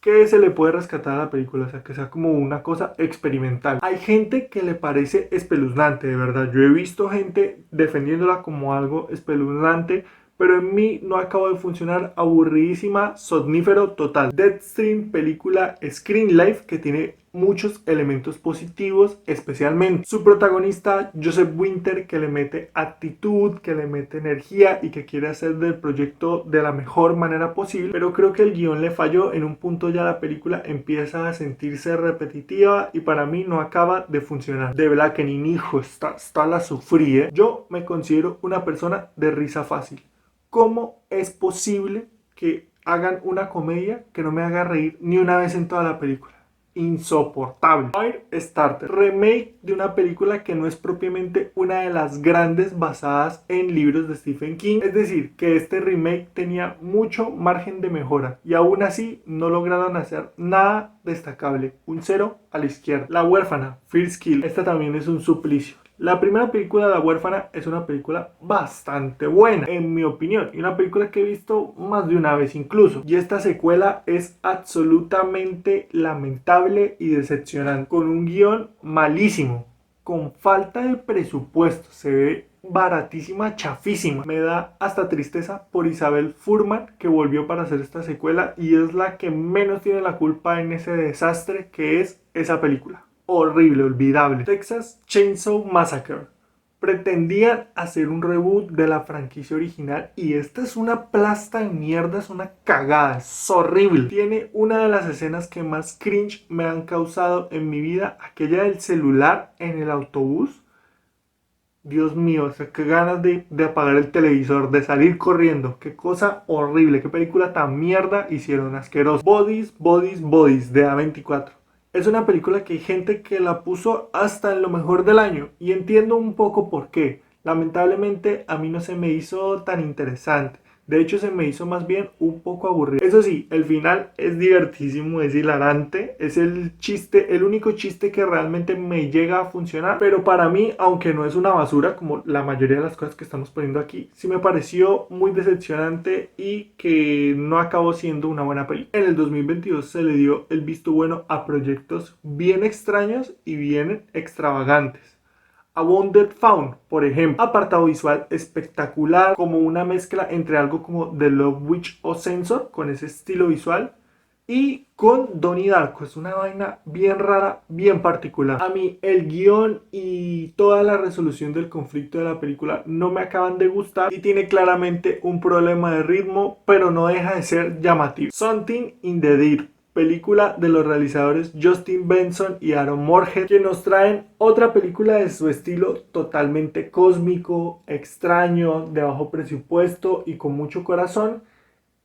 que se le puede rescatar a la película, o sea, que sea como una cosa experimental. Hay gente que le parece espeluznante, de verdad. Yo he visto gente defendiéndola como algo espeluznante, pero en mí no acabó de funcionar, aburridísima, somnífero total. Deadstream, película Screen Life, que tiene muchos elementos positivos, especialmente su protagonista Joseph Winter, que le mete actitud, que le mete energía y que quiere hacer del proyecto de la mejor manera posible, pero creo que el guión le falló. En un punto ya la película empieza a sentirse repetitiva y para mí no acaba de funcionar. De Blackening, hijo, está la sufrí, ¿eh? Yo me considero una persona de risa fácil. ¿Cómo es posible que hagan una comedia que no me haga reír ni una vez en toda la película? Insoportable. Firestarter, remake de una película que no es propiamente una de las grandes basadas en libros de Stephen King. Es decir, que este remake tenía mucho margen de mejora y aún así no lograron hacer nada destacable. Un 0 a la izquierda. La huérfana, First Kill. Esta también es un suplicio. La primera película de La huérfana es una película bastante buena, en mi opinión, y una película que he visto más de una vez incluso. Y esta secuela es absolutamente lamentable y decepcionante, con un guión malísimo, con falta de presupuesto, se ve baratísima, chafísima. Me da hasta tristeza por Isabel Fuhrman, que volvió para hacer esta secuela y es la que menos tiene la culpa en ese desastre que es esa película. Horrible, olvidable. Texas Chainsaw Massacre. Pretendían hacer un reboot de la franquicia original y esta es una plasta de mierda, es una cagada, es horrible. Tiene una de las escenas que más cringe me han causado en mi vida, aquella del celular en el autobús. Dios mío, o sea, qué ganas de apagar el televisor, de salir corriendo. Qué cosa horrible, qué película tan mierda hicieron, asqueroso. Bodies, Bodies, Bodies de A24. Es una película que hay gente que la puso hasta en lo mejor del año y entiendo un poco por qué. Lamentablemente a mí no se me hizo tan interesante. De hecho se me hizo más bien un poco aburrido. Eso sí, el final es divertísimo, es hilarante. Es el chiste, el único chiste que realmente me llega a funcionar. Pero para mí, aunque no es una basura como la mayoría de las cosas que estamos poniendo aquí, sí me pareció muy decepcionante y que no acabó siendo una buena película. En el 2022 se le dio el visto bueno a proyectos bien extraños y bien extravagantes. A Wounded Fawn, por ejemplo, apartado visual espectacular, como una mezcla entre algo como The Love Witch o Sensor, con ese estilo visual, y con Donnie Darko. Es una vaina bien rara, bien particular. A mí el guión y toda la resolución del conflicto de la película no me acaban de gustar y tiene claramente un problema de ritmo, pero no deja de ser llamativo. Something in the Deep, película de los realizadores Justin Benson y Aaron Moorhead, que nos traen otra película de su estilo totalmente cósmico, extraño, de bajo presupuesto y con mucho corazón.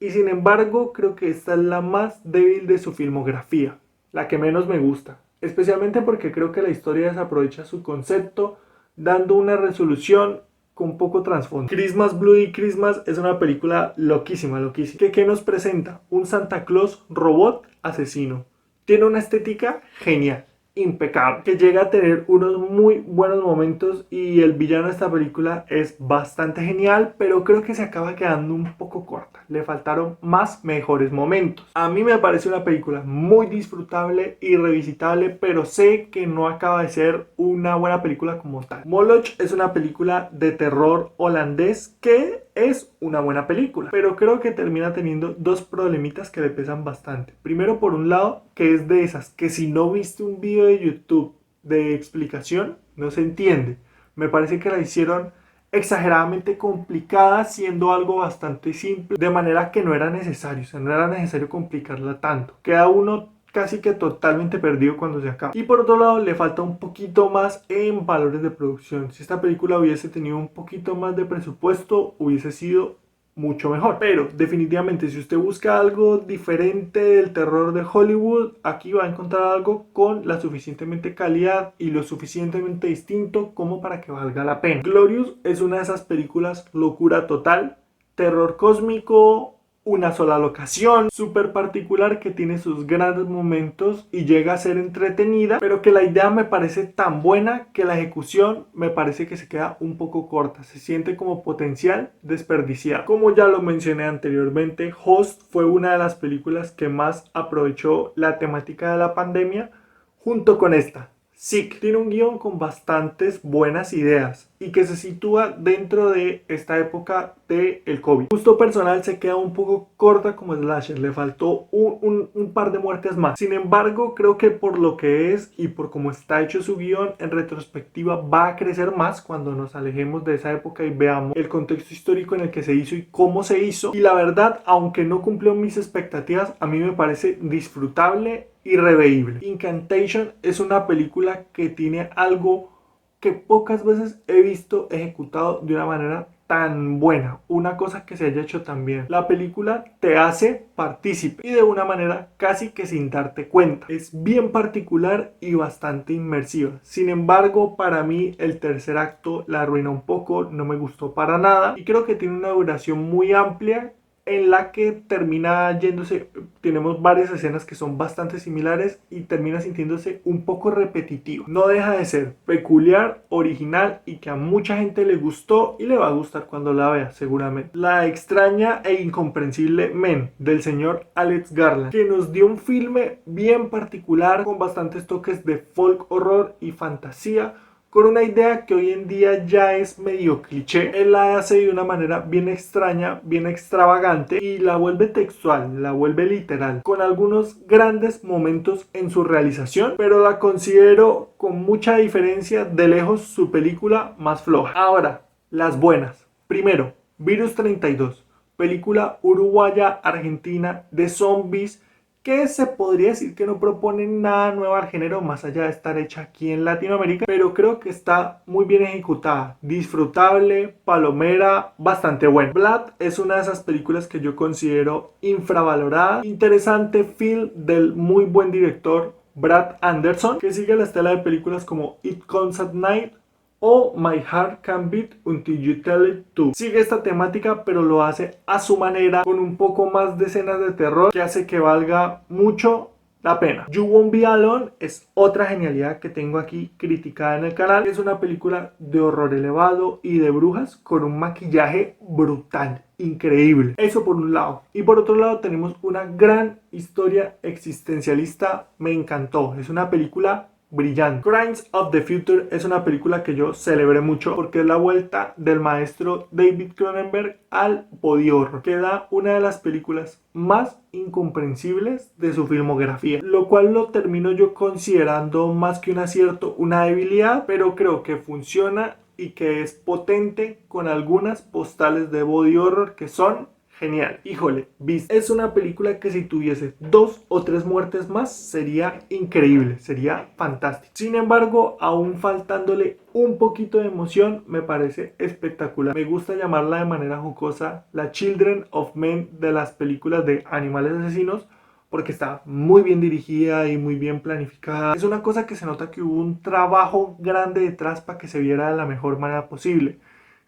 Y sin embargo, creo que esta es la más débil de su filmografía, la que menos me gusta, especialmente porque creo que la historia desaprovecha su concepto, dando una resolución con poco trasfondo. Christmas Bloody Christmas es una película loquísima, loquísima, que nos presenta un Santa Claus robot asesino. Tiene una estética genial, impecable, que llega a tener unos muy buenos momentos y el villano de esta película es bastante genial, pero creo que se acaba quedando un poco corta. Le faltaron más mejores momentos. A mí me parece una película muy disfrutable y revisitable, pero sé que no acaba de ser una buena película como tal. Moloch es una película de terror holandés que es una buena película, pero creo que termina teniendo dos problemitas que le pesan bastante. Primero, por un lado, que es de esas que si no viste un video de YouTube de explicación, no se entiende. Me parece que la hicieron exageradamente complicada siendo algo bastante simple, de manera que no era necesario, o sea, no era necesario complicarla tanto. Queda uno casi que totalmente perdido cuando se acaba. Y por otro lado, le falta un poquito más en valores de producción. Si esta película hubiese tenido un poquito más de presupuesto, hubiese sido mucho mejor. Pero definitivamente, si usted busca algo diferente del terror de Hollywood, aquí va a encontrar algo con la suficientemente calidad y lo suficientemente distinto como para que valga la pena. Glorious es una de esas películas locura total, terror cósmico, una sola locación, súper particular, que tiene sus grandes momentos y llega a ser entretenida, pero que la idea me parece tan buena que la ejecución me parece que se queda un poco corta, se siente como potencial desperdiciado. Como ya lo mencioné anteriormente, Host fue una de las películas que más aprovechó la temática de la pandemia junto con esta. Sick tiene un guión con bastantes buenas ideas y que se sitúa dentro de esta época del COVID. Gusto personal, se queda un poco corta como slasher, le faltó un par de muertes más. Sin embargo, creo que por lo que es y por cómo está hecho su guión, en retrospectiva va a crecer más cuando nos alejemos de esa época y veamos el contexto histórico en el que se hizo y cómo se hizo. Y la verdad, aunque no cumplió mis expectativas, a mí me parece disfrutable y reveíble. Incantation es una película que tiene algo que pocas veces he visto ejecutado de una manera tan buena, una cosa que se haya hecho tan bien. La película te hace partícipe y de una manera casi que sin darte cuenta. Es bien particular y bastante inmersiva. Sin embargo, para mí el tercer acto la arruina un poco, no me gustó para nada y creo que tiene una duración muy amplia en la que termina yéndose, tenemos varias escenas que son bastante similares y termina sintiéndose un poco repetitivo. No deja de ser peculiar, original y que a mucha gente le gustó y le va a gustar cuando la vea seguramente. La extraña e incomprensible Men del señor Alex Garland, que nos dio un filme bien particular con bastantes toques de folk horror y fantasía, con una idea que hoy en día ya es medio cliché. Él la hace de una manera bien extraña, bien extravagante y la vuelve textual, la vuelve literal, con algunos grandes momentos en su realización, pero la considero con mucha diferencia de lejos su película más floja. Ahora, las buenas. Primero, Virus 32, película uruguaya-argentina de zombies que se podría decir que no propone nada nuevo al género más allá de estar hecha aquí en Latinoamérica, pero creo que está muy bien ejecutada, disfrutable, palomera, bastante buena. Blood es una de esas películas que yo considero infravalorada, interesante film del muy buen director Brad Anderson, que sigue la estela de películas como It Comes at Night o My Heart Can Beat Until You Tell It To. Sigue esta temática, pero lo hace a su manera, con un poco más de escenas de terror que hace que valga mucho la pena. You Won't Be Alone es otra genialidad que tengo aquí criticada en el canal. Es una película de horror elevado y de brujas con un maquillaje brutal, increíble. Eso por un lado. Y por otro lado tenemos una gran historia existencialista. Me encantó. Es una película brillante. Crimes of the Future es una película que yo celebré mucho porque es la vuelta del maestro David Cronenberg al body horror, que da una de las películas más incomprensibles de su filmografía, lo cual lo termino yo considerando más que un acierto, una debilidad, pero creo que funciona y que es potente con algunas postales de body horror que son genial. Híjole, Beast es una película que si tuviese 2 o 3 muertes más sería increíble, sería fantástico. Sin embargo, aún faltándole un poquito de emoción, me parece espectacular. Me gusta llamarla de manera jocosa la Children of Men de las películas de animales asesinos, porque está muy bien dirigida y muy bien planificada. Es una cosa que se nota que hubo un trabajo grande detrás para que se viera de la mejor manera posible.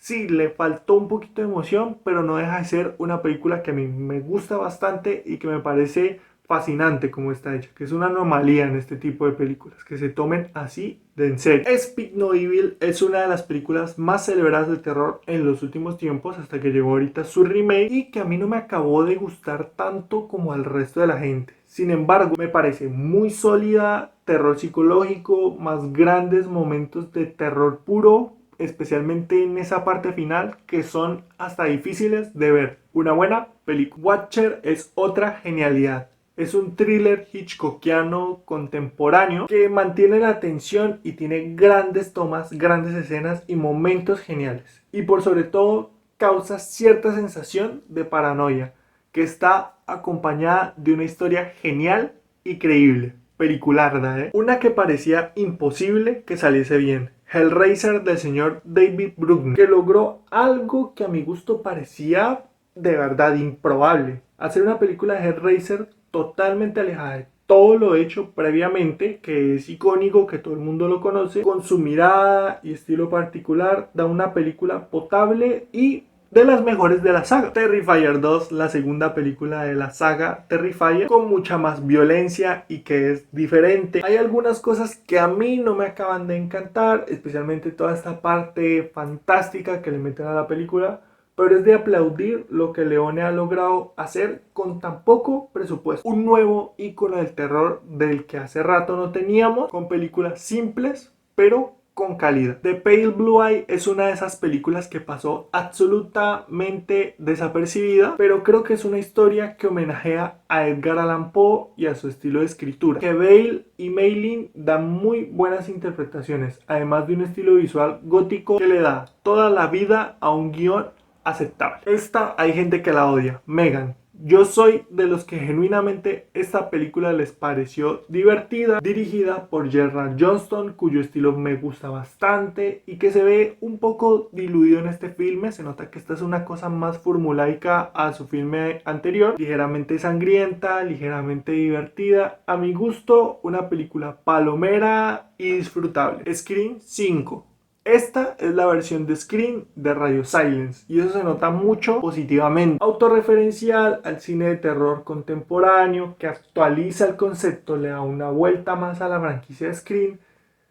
Sí, le faltó un poquito de emoción, pero no deja de ser una película que a mí me gusta bastante y que me parece fascinante como está hecha, que es una anomalía en este tipo de películas, que se tomen así de en serio. Speak No Evil es una de las películas más celebradas de terror en los últimos tiempos, hasta que llegó ahorita su remake, y que a mí no me acabó de gustar tanto como al resto de la gente. Sin embargo, me parece muy sólida, terror psicológico, más grandes momentos de terror puro, especialmente en esa parte final, que son hasta difíciles de ver. Una buena película. Watcher es otra genialidad. Es un thriller hitchcockiano contemporáneo que mantiene la atención y tiene grandes tomas, grandes escenas y momentos geniales. Y por sobre todo causa cierta sensación de paranoia, que está acompañada de una historia genial y creíble. Pelicularda, ¿eh? Una que parecía imposible que saliese bien. Hellraiser del señor David Bruckner, que logró algo que a mi gusto parecía de verdad improbable. Hacer una película de Hellraiser totalmente alejada de todo lo hecho previamente, que es icónico, que todo el mundo lo conoce, con su mirada y estilo particular, da una película potable y de las mejores de la saga. Terrifier 2, la segunda película de la saga Terrifier, con mucha más violencia y que es diferente. Hay algunas cosas que a mí no me acaban de encantar, especialmente toda esta parte fantástica que le meten a la película, pero es de aplaudir lo que Leone ha logrado hacer con tan poco presupuesto. Un nuevo icono del terror del que hace rato no teníamos, con películas simples pero con calidad. The Pale Blue Eye es una de esas películas que pasó absolutamente desapercibida, pero creo que es una historia que homenajea a Edgar Allan Poe y a su estilo de escritura. Que Bale y Mayling dan muy buenas interpretaciones, además de un estilo visual gótico que le da toda la vida a un guión aceptable. Esta hay gente que la odia, Megan. Yo soy de los que genuinamente esta película les pareció divertida, dirigida por Gerard Johnston, cuyo estilo me gusta bastante y que se ve un poco diluido en este filme. Se nota que esta es una cosa más formulaica a su filme anterior, ligeramente sangrienta, ligeramente divertida. A mi gusto, una película palomera y disfrutable. Scream 5. Esta es la versión de Scream de Radio Silence y eso se nota mucho positivamente. Autorreferencial al cine de terror contemporáneo, que actualiza el concepto, le da una vuelta más a la franquicia de Scream,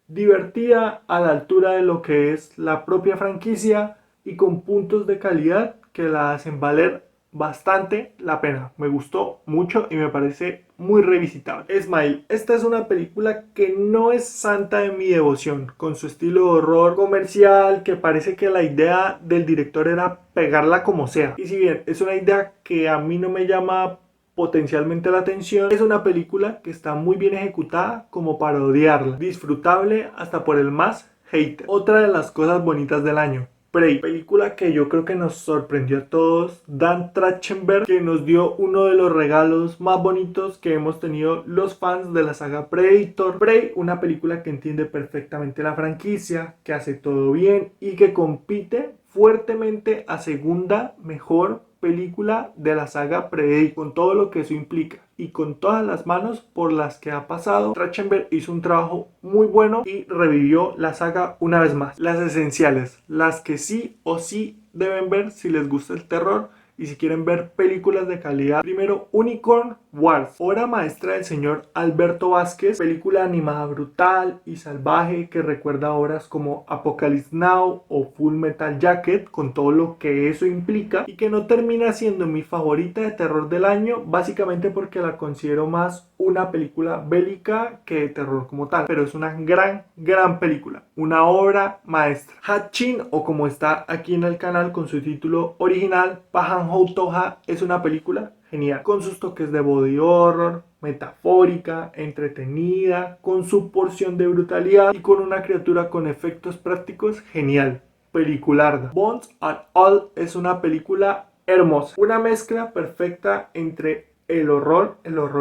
divertida a la altura de lo que es la propia franquicia y con puntos de calidad que la hacen valer bastante la pena. Me gustó mucho y me parece muy revisitable. Smile. Esta es una película que no es santa de mi devoción, con su estilo de horror comercial, que parece que la idea del director era pegarla como sea. Y si bien es una idea que a mí no me llama potencialmente la atención, es una película que está muy bien ejecutada como para odiarla, disfrutable hasta por el más hater. Otra de las cosas bonitas del año, Prey, película que yo creo que nos sorprendió a todos. Dan Trachtenberg, que nos dio uno de los regalos más bonitos que hemos tenido los fans de la saga Predator. Prey, una película que entiende perfectamente la franquicia, que hace todo bien y que compite fuertemente a segunda mejor película de la saga Predator, con todo lo que eso implica y con todas las manos por las que ha pasado. Trachtenberg hizo un trabajo muy bueno y revivió la saga una vez más. Las esenciales, las que sí o sí deben ver si les gusta el terror y si quieren ver películas de calidad. Primero, Unicorn Wars, obra maestra del señor Alberto Vázquez, película animada brutal y salvaje que recuerda obras como Apocalypse Now o Full Metal Jacket, con todo lo que eso implica, y que no termina siendo mi favorita de terror del año, básicamente porque la considero más una película bélica que de terror como tal, pero es una gran película, una obra maestra. Hatchin, o como está aquí en el canal con su título original, Pahan Houtoha, es una película genial, con sus toques de body horror, metafórica, entretenida, con su porción de brutalidad y con una criatura con efectos prácticos genial. Pelicularda. Bones and All es una película hermosa, una mezcla perfecta entre el horror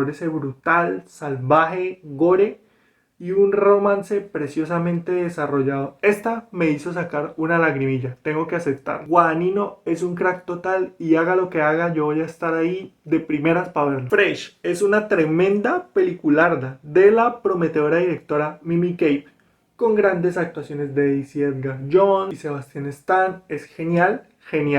ese brutal, salvaje, gore, y un romance preciosamente desarrollado. Esta me hizo sacar una lagrimilla, tengo que aceptar. Guadagnino es un crack total y haga lo que haga, yo voy a estar ahí de primeras para verlo. Fresh es una tremenda pelicularda de la prometedora directora Mimi Cave, con grandes actuaciones de Daisy Edgar Jones y Sebastian Stan. Es genial,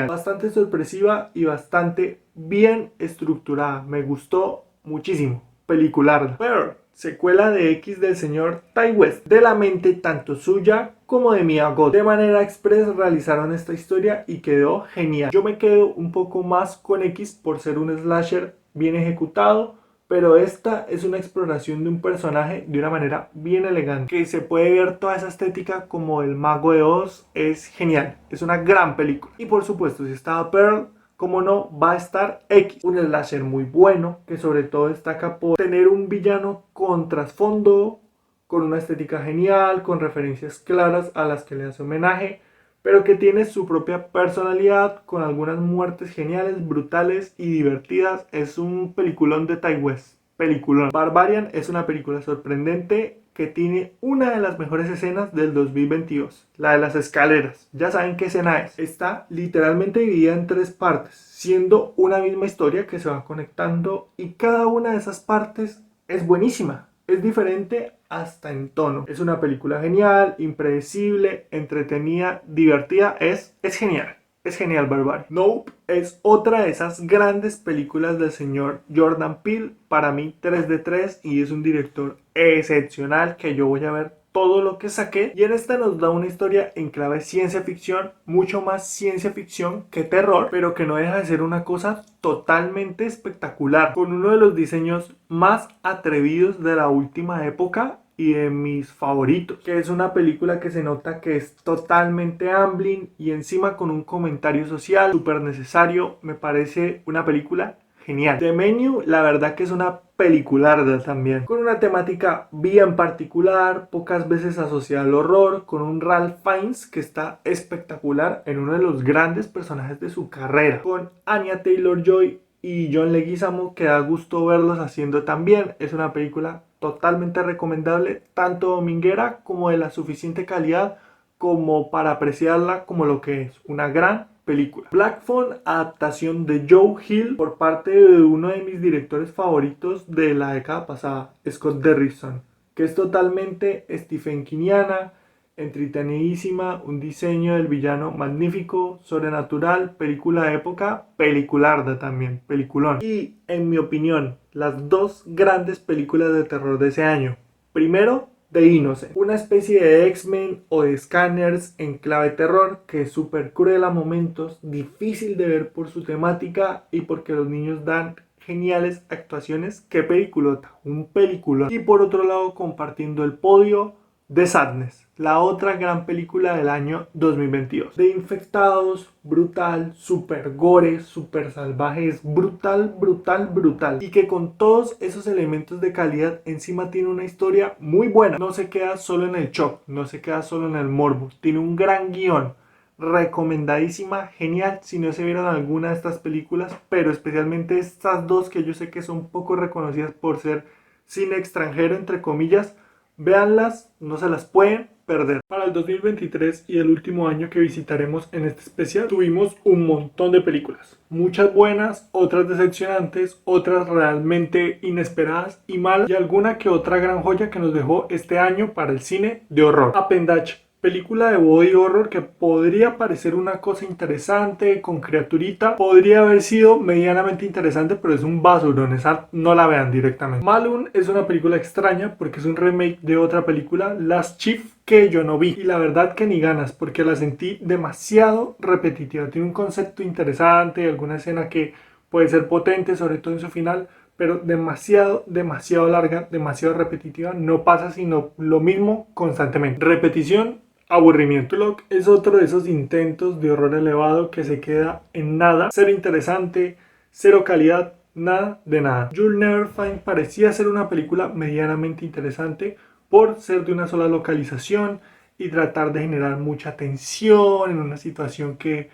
bastante sorpresiva y bastante bien estructurada. Me gustó muchísimo. Pelicularda. Pearl, secuela de X del señor Ty West, de la mente tanto suya como de Mia Goth. De manera express realizaron esta historia y quedó genial. Yo me quedo un poco más con X por ser un slasher bien ejecutado, pero esta es una exploración de un personaje de una manera bien elegante, que se puede ver toda esa estética como el Mago de Oz. Es genial, es una gran película. Y por supuesto, si estaba Pearl, como no, va a estar X, un slasher muy bueno, que sobre todo destaca por tener un villano con trasfondo, con una estética genial, con referencias claras a las que le hace homenaje, pero que tiene su propia personalidad, con algunas muertes geniales, brutales y divertidas. Es un peliculón de Ty West, peliculón. Barbarian es una película sorprendente que tiene una de las mejores escenas del 2022, la de las escaleras. Ya saben qué escena es. Está literalmente dividida en 3 partes, siendo una misma historia que se va conectando, y cada una de esas partes es buenísima. Es diferente hasta en tono. Es una película genial, impredecible, entretenida, divertida. Es genial. Es genial, Barbarian. Nope es otra de esas grandes películas del señor Jordan Peele. Para mí 3 de 3 y es un director excepcional que yo voy a ver todo lo que saqué. Y en esta nos da una historia en clave ciencia ficción, mucho más ciencia ficción que terror, pero que no deja de ser una cosa totalmente espectacular, con uno de los diseños más atrevidos de la última época y de mis favoritos, que es una película que se nota que es totalmente Amblin y encima con un comentario social súper necesario. Me parece una película genial. The Menu, la verdad que es una pelicularda también, con una temática bien particular, pocas veces asociada al horror, con un Ralph Fiennes que está espectacular en uno de los grandes personajes de su carrera, con Anya Taylor-Joy y John Leguizamo, que da gusto verlos haciendo también. Es una película totalmente recomendable, tanto dominguera como de la suficiente calidad como para apreciarla como lo que es, una gran película. Black Phone, adaptación de Joe Hill por parte de uno de mis directores favoritos de la década pasada, Scott Derrickson, que es totalmente Stephen Kiniana, entretenidísima, un diseño del villano magnífico, sobrenatural, película de época, pelicularda también, peliculón. Y en mi opinión, las 2 grandes películas de terror de ese año. Primero, The Innocent, una especie de X-Men o de Scanners en clave terror que es súper cruel a momentos, difícil de ver por su temática y porque los niños dan geniales actuaciones. Qué peliculota, un peliculón. Y por otro lado, compartiendo el podio, The Sadness, la otra gran película del año 2022. De infectados, brutal, super gore, super salvaje, es brutal, brutal, brutal. Y que con todos esos elementos de calidad encima tiene una historia muy buena. No se queda solo en el shock, no se queda solo en el morbo. Tiene un gran guión. Recomendadísima, genial si no se vieron alguna de estas películas, pero especialmente estas dos que yo sé que son poco reconocidas por ser cine extranjero entre comillas. Véanlas, no se las pueden perder. Para el 2023 y el último año que visitaremos en este especial, tuvimos un montón de películas. Muchas buenas, otras decepcionantes, otras realmente inesperadas y malas, y alguna que otra gran joya que nos dejó este año para el cine de horror. Appendage, película de body horror que podría parecer una cosa interesante, con criaturita, podría haber sido medianamente interesante, pero es un basurón, esa no la vean directamente. Malun es una película extraña porque es un remake de otra película, Last Chief, que yo no vi, y la verdad que ni ganas, porque la sentí demasiado repetitiva. Tiene un concepto interesante, alguna escena que puede ser potente, sobre todo en su final, pero demasiado, demasiado larga, demasiado repetitiva, no pasa sino lo mismo constantemente. Repetición, aburrimiento. Clock es otro de esos intentos de horror elevado que se queda en nada, cero interesante, cero calidad, nada de nada. You'll Never Find parecía ser una película medianamente interesante por ser de una sola localización y tratar de generar mucha tensión en una situación que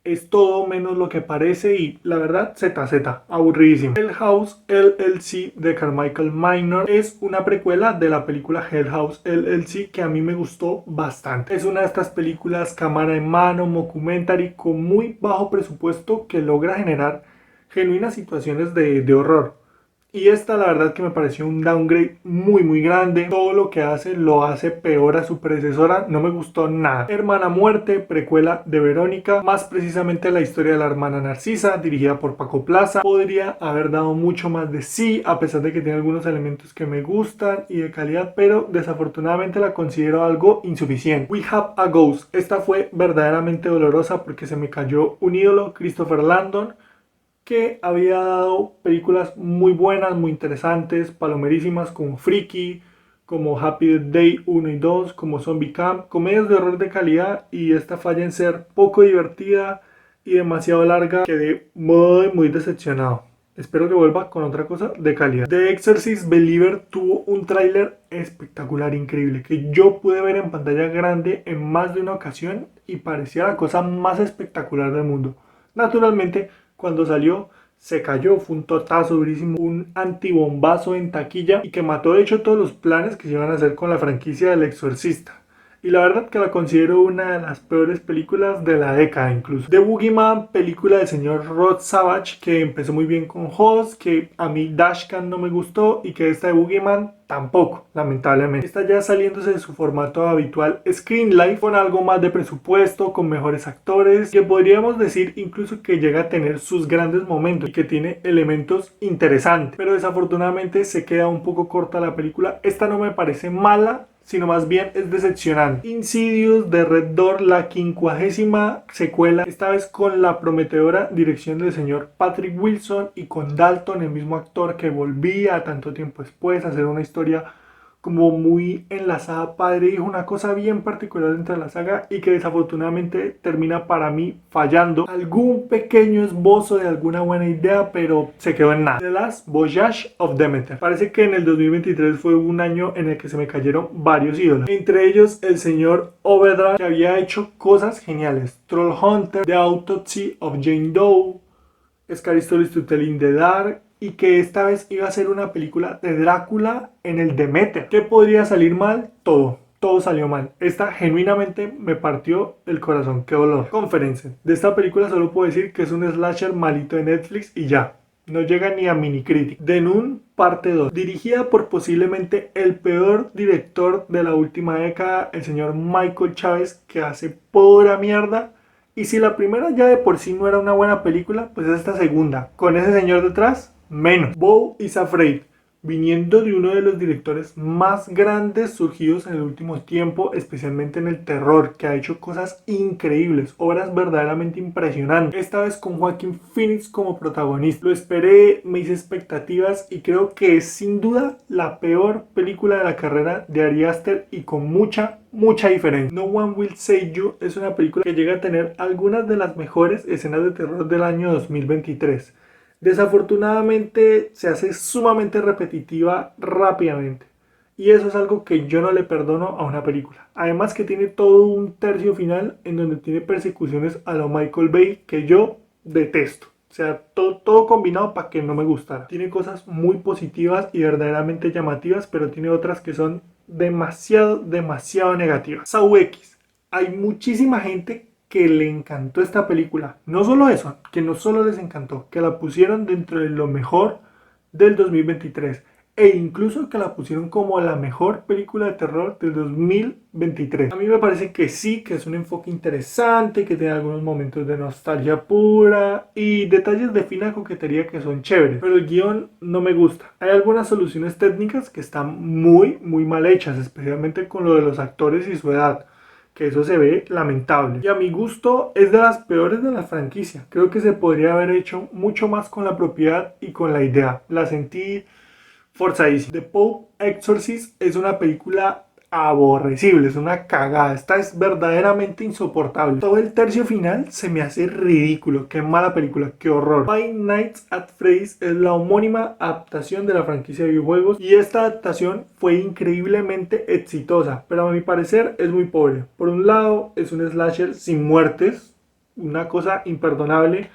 es todo menos lo que parece y la verdad, ZZ, aburridísimo. Hell House LLC de Carmichael Minor es una precuela de la película Hell House LLC que a mí me gustó bastante. Es una de estas películas cámara en mano, mockumentary con muy bajo presupuesto que logra generar genuinas situaciones de horror. Y esta la verdad que me pareció un downgrade muy muy grande. Todo lo que hace lo hace peor a su predecesora. No me gustó nada. Hermana Muerte, precuela de Verónica. Más precisamente la historia de la hermana Narcisa, dirigida por Paco Plaza. Podría haber dado mucho más de sí, a pesar de que tiene algunos elementos que me gustan y de calidad, pero desafortunadamente la considero algo insuficiente. We Have a Ghost. Esta fue verdaderamente dolorosa porque se me cayó un ídolo, Christopher Landon, que había dado películas muy buenas, muy interesantes, palomerísimas como Freaky, como Happy Death Day 1 y 2, como Zombie Camp, comedias de horror de calidad, y esta falla en ser poco divertida y demasiado larga. Quedé muy muy decepcionado. Espero que vuelva con otra cosa de calidad. The Exorcist Believer tuvo un tráiler espectacular, increíble, que yo pude ver en pantalla grande en más de una ocasión y parecía la cosa más espectacular del mundo. Naturalmente, cuando salió se cayó, fue un totazo durísimo, un antibombazo en taquilla y que mató de hecho todos los planes que se iban a hacer con la franquicia del Exorcista. Y la verdad que la considero una de las peores películas de la década incluso. The Boogeyman, película del señor Rod Savage, que empezó muy bien con Host, que a mí Dashcam no me gustó y que esta de Boogeyman tampoco, lamentablemente. Está ya saliéndose de su formato habitual Screenlife, con algo más de presupuesto, con mejores actores, que podríamos decir incluso que llega a tener sus grandes momentos y que tiene elementos interesantes, pero desafortunadamente se queda un poco corta la película. Esta no me parece mala, sino más bien es decepcionante. Insidious de Red Door, la 50ª secuela, esta vez con la prometedora dirección del señor Patrick Wilson y con Dalton, el mismo actor que volvía tanto tiempo después a hacer una historia como muy enlazada padre e hijo, una cosa bien particular dentro de la saga y que desafortunadamente termina para mí fallando. Algún pequeño esbozo de alguna buena idea, pero se quedó en nada. The Last Voyage of Demeter. Parece que en el 2023 fue un año en el que se me cayeron varios ídolos, entre ellos el señor Obedra, que había hecho cosas geniales. Troll Hunter, The Autopsy of Jane Doe, Scary Stories to Tell in the Dark, y que esta vez iba a ser una película de Drácula en el Demeter. ¿Qué podría salir mal? Todo salió mal. Esta genuinamente me partió el corazón. Qué dolor. Conference. De esta película solo puedo decir que es un slasher malito de Netflix y ya. No llega ni a mini crítica. The Nun parte 2. Dirigida por posiblemente el peor director de la última década, el señor Michael Chávez, que hace pura mierda. Y si la primera ya de por sí no era una buena película, pues esta segunda, con ese señor detrás, menos. Beau is Afraid, viniendo de uno de los directores más grandes surgidos en el último tiempo, especialmente en el terror, que ha hecho cosas increíbles, obras verdaderamente impresionantes, esta vez con Joaquin Phoenix como protagonista. Lo esperé, me hice expectativas y creo que es sin duda la peor película de la carrera de Ari Aster y con mucha diferencia. No One Will Save You es una película que llega a tener algunas de las mejores escenas de terror del año 2023. Desafortunadamente se hace sumamente repetitiva rápidamente. Y eso es algo que yo no le perdono a una película. Además que tiene todo un tercio final en donde tiene persecuciones a lo Michael Bay que yo detesto. O sea, todo combinado para que no me gustara. Tiene cosas muy positivas y verdaderamente llamativas, pero tiene otras que son demasiado negativas. Saw X. Hay muchísima gente que le encantó esta película. No solo eso, que no solo les encantó, que la pusieron dentro de lo mejor del 2023 e incluso que la pusieron como la mejor película de terror del 2023. A mí me parece que sí, que es un enfoque interesante, que tiene algunos momentos de nostalgia pura y detalles de fina coquetería que son chéveres, pero el guión no me gusta. Hay algunas soluciones técnicas que están muy mal hechas, especialmente con lo de los actores y su edad, que eso se ve lamentable. Y a mi gusto es de las peores de la franquicia. Creo que se podría haber hecho mucho más con la propiedad y con la idea. La sentí forzadísima. The Pope Exorcist es una película aborrecible, es una cagada. Esta es verdaderamente insoportable. Todo el tercio final se me hace ridículo. Qué mala película, qué horror. Five Nights at Freddy's es la homónima adaptación de la franquicia de videojuegos y esta adaptación fue increíblemente exitosa, pero a mi parecer es muy pobre. Por un lado es un slasher sin muertes, una cosa imperdonable.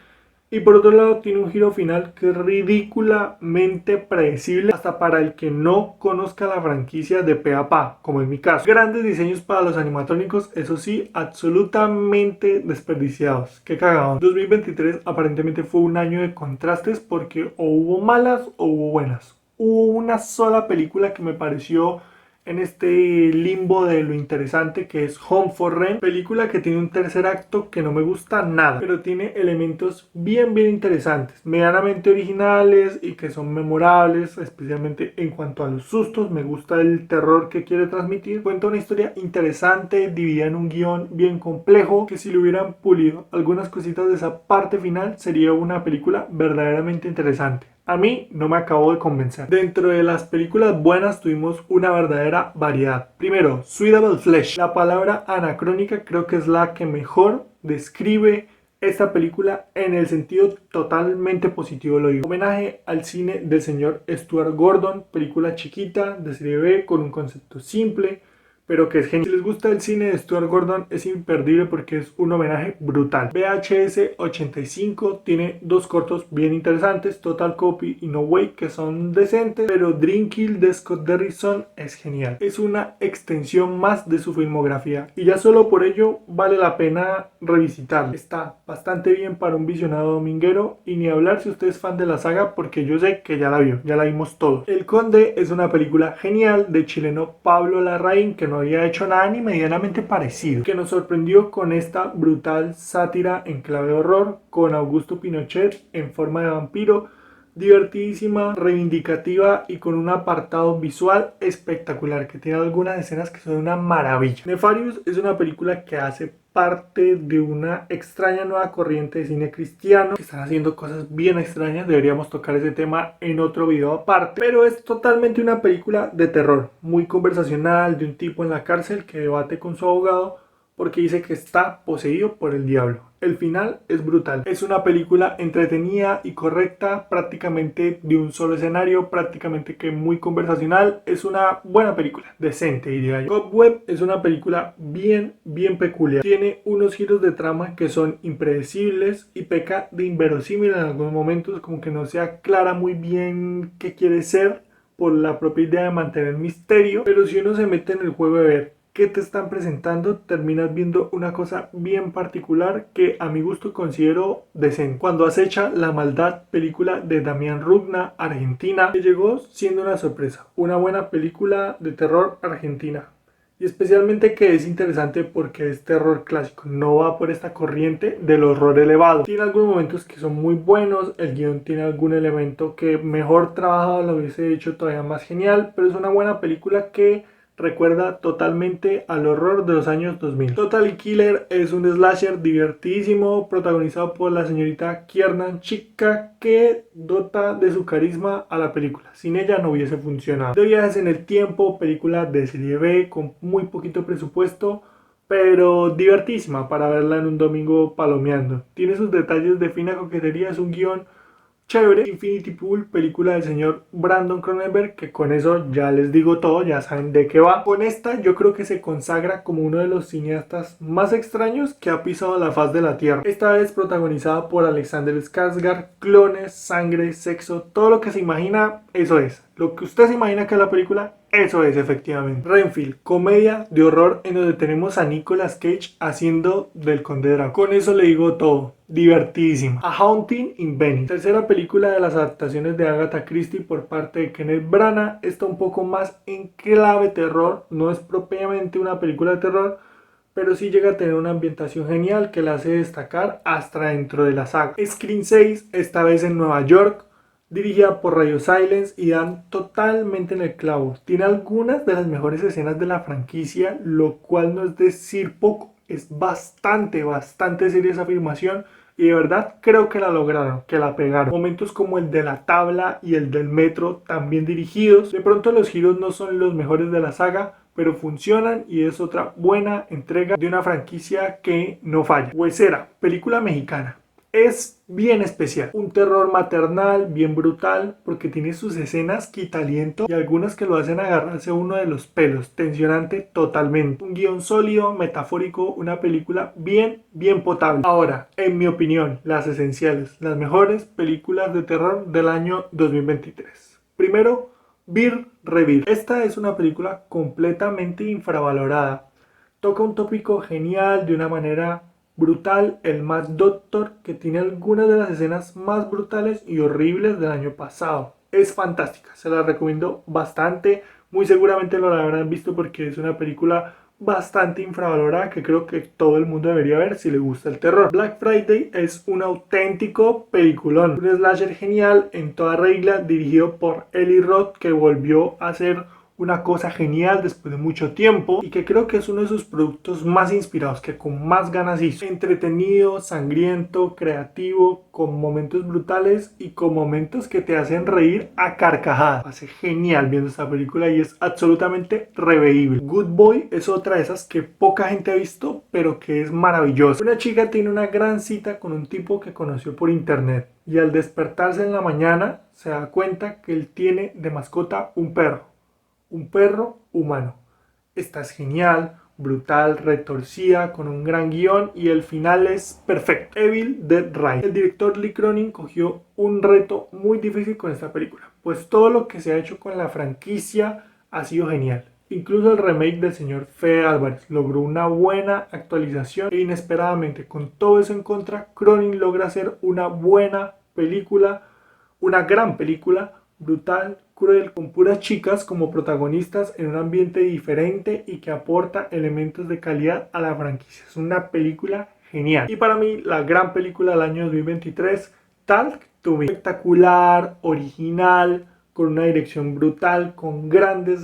Y por otro lado tiene un giro final que es ridículamente predecible hasta para el que no conozca la franquicia de pe a pa, como en mi caso. Grandes diseños para los animatrónicos, eso sí, absolutamente desperdiciados. Qué cagado. 2023 aparentemente fue un año de contrastes porque o hubo malas o hubo buenas. Hubo una sola película que me pareció en este limbo de lo interesante que es Home for Rent, película que tiene un tercer acto que no me gusta nada, pero tiene elementos bien interesantes, medianamente originales y que son memorables, especialmente en cuanto a los sustos. Me gusta el terror que quiere transmitir. Cuenta una historia interesante, dividida en un guión bien complejo, que si le hubieran pulido algunas cositas de esa parte final sería una película verdaderamente interesante. A mí no me acabó de convencer. Dentro de las películas buenas tuvimos una verdadera variedad. Primero, Suitable Flesh. La palabra anacrónica creo que es la que mejor describe esta película en el sentido totalmente positivo, lo digo. Homenaje al cine del señor Stuart Gordon, película chiquita de serie B con un concepto simple, pero que es genial. Si les gusta el cine de Stuart Gordon es imperdible porque es un homenaje brutal. VHS 85 tiene dos cortos bien interesantes, Total Copy y No Way, que son decentes, pero Dreamkill de Scott Derrickson es genial. Es una extensión más de su filmografía y ya solo por ello vale la pena revisitarla. Está bastante bien para un visionado dominguero y ni hablar si usted es fan de la saga porque yo sé que ya la vio, ya la vimos todos. El Conde es una película genial de chileno Pablo Larraín que no había hecho nada ni medianamente parecido, que nos sorprendió con esta brutal sátira en clave de horror con Augusto Pinochet en forma de vampiro, divertidísima, reivindicativa y con un apartado visual espectacular que tiene algunas escenas que son una maravilla. Nefarious es una película que hace parte de una extraña nueva corriente de cine cristiano que están haciendo cosas bien extrañas. Deberíamos tocar ese tema en otro video aparte, pero es totalmente una película de terror muy conversacional de un tipo en la cárcel que debate con su abogado porque dice que está poseído por el diablo. El final es brutal. Es una película entretenida y correcta, prácticamente de un solo escenario, prácticamente que muy conversacional. Es una buena película, decente diría yo. Cobweb es una película bien peculiar. Tiene unos giros de trama que son impredecibles y peca de inverosímil en algunos momentos, como que no se aclara muy bien qué quiere ser por la propia idea de mantener misterio. Pero si uno se mete en el juego de ver que te están presentando, terminas viendo una cosa bien particular que a mi gusto considero decente. Cuando acecha la maldad, película de Damián Rugna, Argentina, que llegó siendo una sorpresa, una buena película de terror argentina. Y especialmente que es interesante porque es terror clásico, no va por esta corriente del horror elevado. Tiene algunos momentos que son muy buenos, el guión tiene algún elemento que mejor trabajado lo hubiese hecho todavía más genial, pero es una buena película que recuerda totalmente al horror de los años 2000. Totally Killer es un slasher divertidísimo protagonizado por la señorita Kiernan Shipka, que dota de su carisma a la película. Sin ella no hubiese funcionado. De viajes en el tiempo, película de serie B con muy poquito presupuesto, pero divertísima para verla en un domingo palomeando. Tiene sus detalles de fina coquetería, es un guión chévere. Infinity Pool, película del señor Brandon Cronenberg, que con eso ya les digo todo, ya saben de qué va. Con esta yo creo que se consagra como uno de los cineastas más extraños que ha pisado la faz de la tierra. Esta vez protagonizada por Alexander Skarsgård, clones, sangre, sexo, todo lo que se imagina, eso es. Lo que usted se imagina que es la película, eso es efectivamente. Renfield, comedia de horror en donde tenemos a Nicolas Cage haciendo del Conde Drácula. Con eso le digo todo. Divertidísima. A Haunting in Venice, tercera película de las adaptaciones de Agatha Christie por parte de Kenneth Branagh. Está un poco más en clave terror, no es propiamente una película de terror, pero sí llega a tener una ambientación genial que la hace destacar hasta dentro de la saga. Scream 6, esta vez en Nueva York, dirigida por Radio Silence, y dan totalmente en el clavo. Tiene algunas de las mejores escenas de la franquicia, lo cual no es decir poco, es bastante seria esa afirmación. Y de verdad creo que la lograron, que la pegaron. Momentos como el de la tabla y el del metro, también dirigidos. De pronto los giros no son los mejores de la saga, pero funcionan y es otra buena entrega de una franquicia que no falla. Huesera, película mexicana. Es bien especial, un terror maternal, bien brutal, porque tiene sus escenas quitaliento y algunas que lo hacen agarrarse uno de los pelos, tensionante totalmente. Un guión sólido, metafórico, una película bien potable. Ahora, en mi opinión, las esenciales, las mejores películas de terror del año 2023. Primero, Vir Revir. Esta es una película completamente infravalorada. Toca un tópico genial de una manera brutal, el Mad Doctor, que tiene algunas de las escenas más brutales y horribles del año pasado. Es fantástica, se la recomiendo bastante. Muy seguramente lo habrán visto porque es una película bastante infravalorada que creo que todo el mundo debería ver si le gusta el terror. Black Friday es un auténtico peliculón, un slasher genial en toda regla, dirigido por Eli Roth, que volvió a ser una cosa genial después de mucho tiempo y que creo que es uno de sus productos más inspirados, que con más ganas hizo. Entretenido, sangriento, creativo, con momentos brutales y con momentos que te hacen reír a carcajadas. Hace genial viendo esta película y es absolutamente reveíble. Good Boy es otra de esas que poca gente ha visto, pero que es maravillosa. Una chica tiene una gran cita con un tipo que conoció por internet y al despertarse en la mañana se da cuenta que él tiene de mascota un perro. Un perro humano. Esta es genial, brutal, retorcida, con un gran guión y el final es perfecto. Evil Dead Rise. El director Lee Cronin cogió un reto muy difícil con esta película, pues todo lo que se ha hecho con la franquicia ha sido genial. Incluso el remake del señor Fede Álvarez logró una buena actualización e inesperadamente, con todo eso en contra, Cronin logra hacer una buena película, una gran película, brutal, cruel, con puras chicas como protagonistas en un ambiente diferente y que aporta elementos de calidad a la franquicia. Es una película genial. Y para mí, la gran película del año 2023, Talk to Me. Espectacular, original, con una dirección brutal, con grandes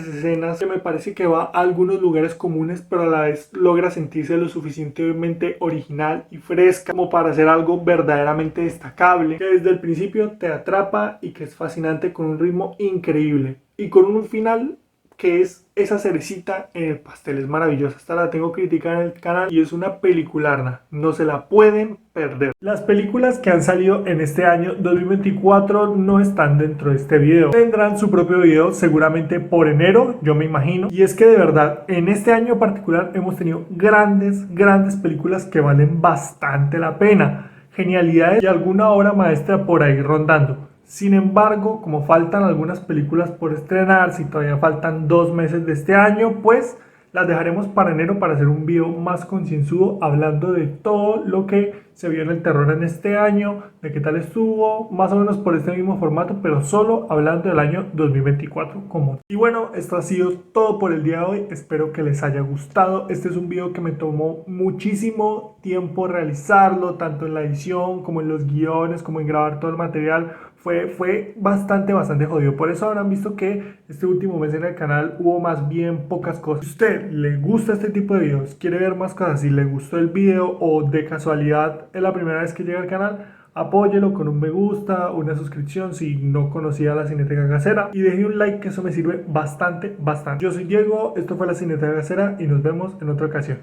escenas, que me parece que va a algunos lugares comunes, pero a la vez logra sentirse lo suficientemente original y fresca como para hacer algo verdaderamente destacable, que desde el principio te atrapa y que es fascinante, con un ritmo increíble y con un final que es esa cerecita en el pastel. Es maravillosa, esta la tengo criticada en el canal y es una pelicularna, no se la pueden perder. Las películas que han salido en este año 2024 no están dentro de este video, tendrán su propio video seguramente por enero, yo me imagino, y es que de verdad en este año particular hemos tenido grandes películas que valen bastante la pena, genialidades y alguna obra maestra por ahí rondando. Sin embargo, como faltan algunas películas por estrenar, si todavía faltan 2 meses de este año, pues las dejaremos para enero para hacer un video más concienzudo hablando de todo lo que se vio en el terror en este año, de qué tal estuvo, más o menos por este mismo formato, pero solo hablando del año 2024 como. Y bueno, esto ha sido todo por el día de hoy, espero que les haya gustado. Este es un video que me tomó muchísimo tiempo realizarlo, tanto en la edición como en los guiones, como en grabar todo el material. Fue bastante jodido. Por eso habrán visto que este último mes en el canal hubo más bien pocas cosas. Si a usted le gusta este tipo de videos, quiere ver más cosas, si le gustó el video o de casualidad es la primera vez que llega al canal, apóyelo con un me gusta, una suscripción si no conocía la Cineteca Casera y deje un like, que eso me sirve bastante. Yo soy Diego, esto fue la Cineteca Casera y nos vemos en otra ocasión.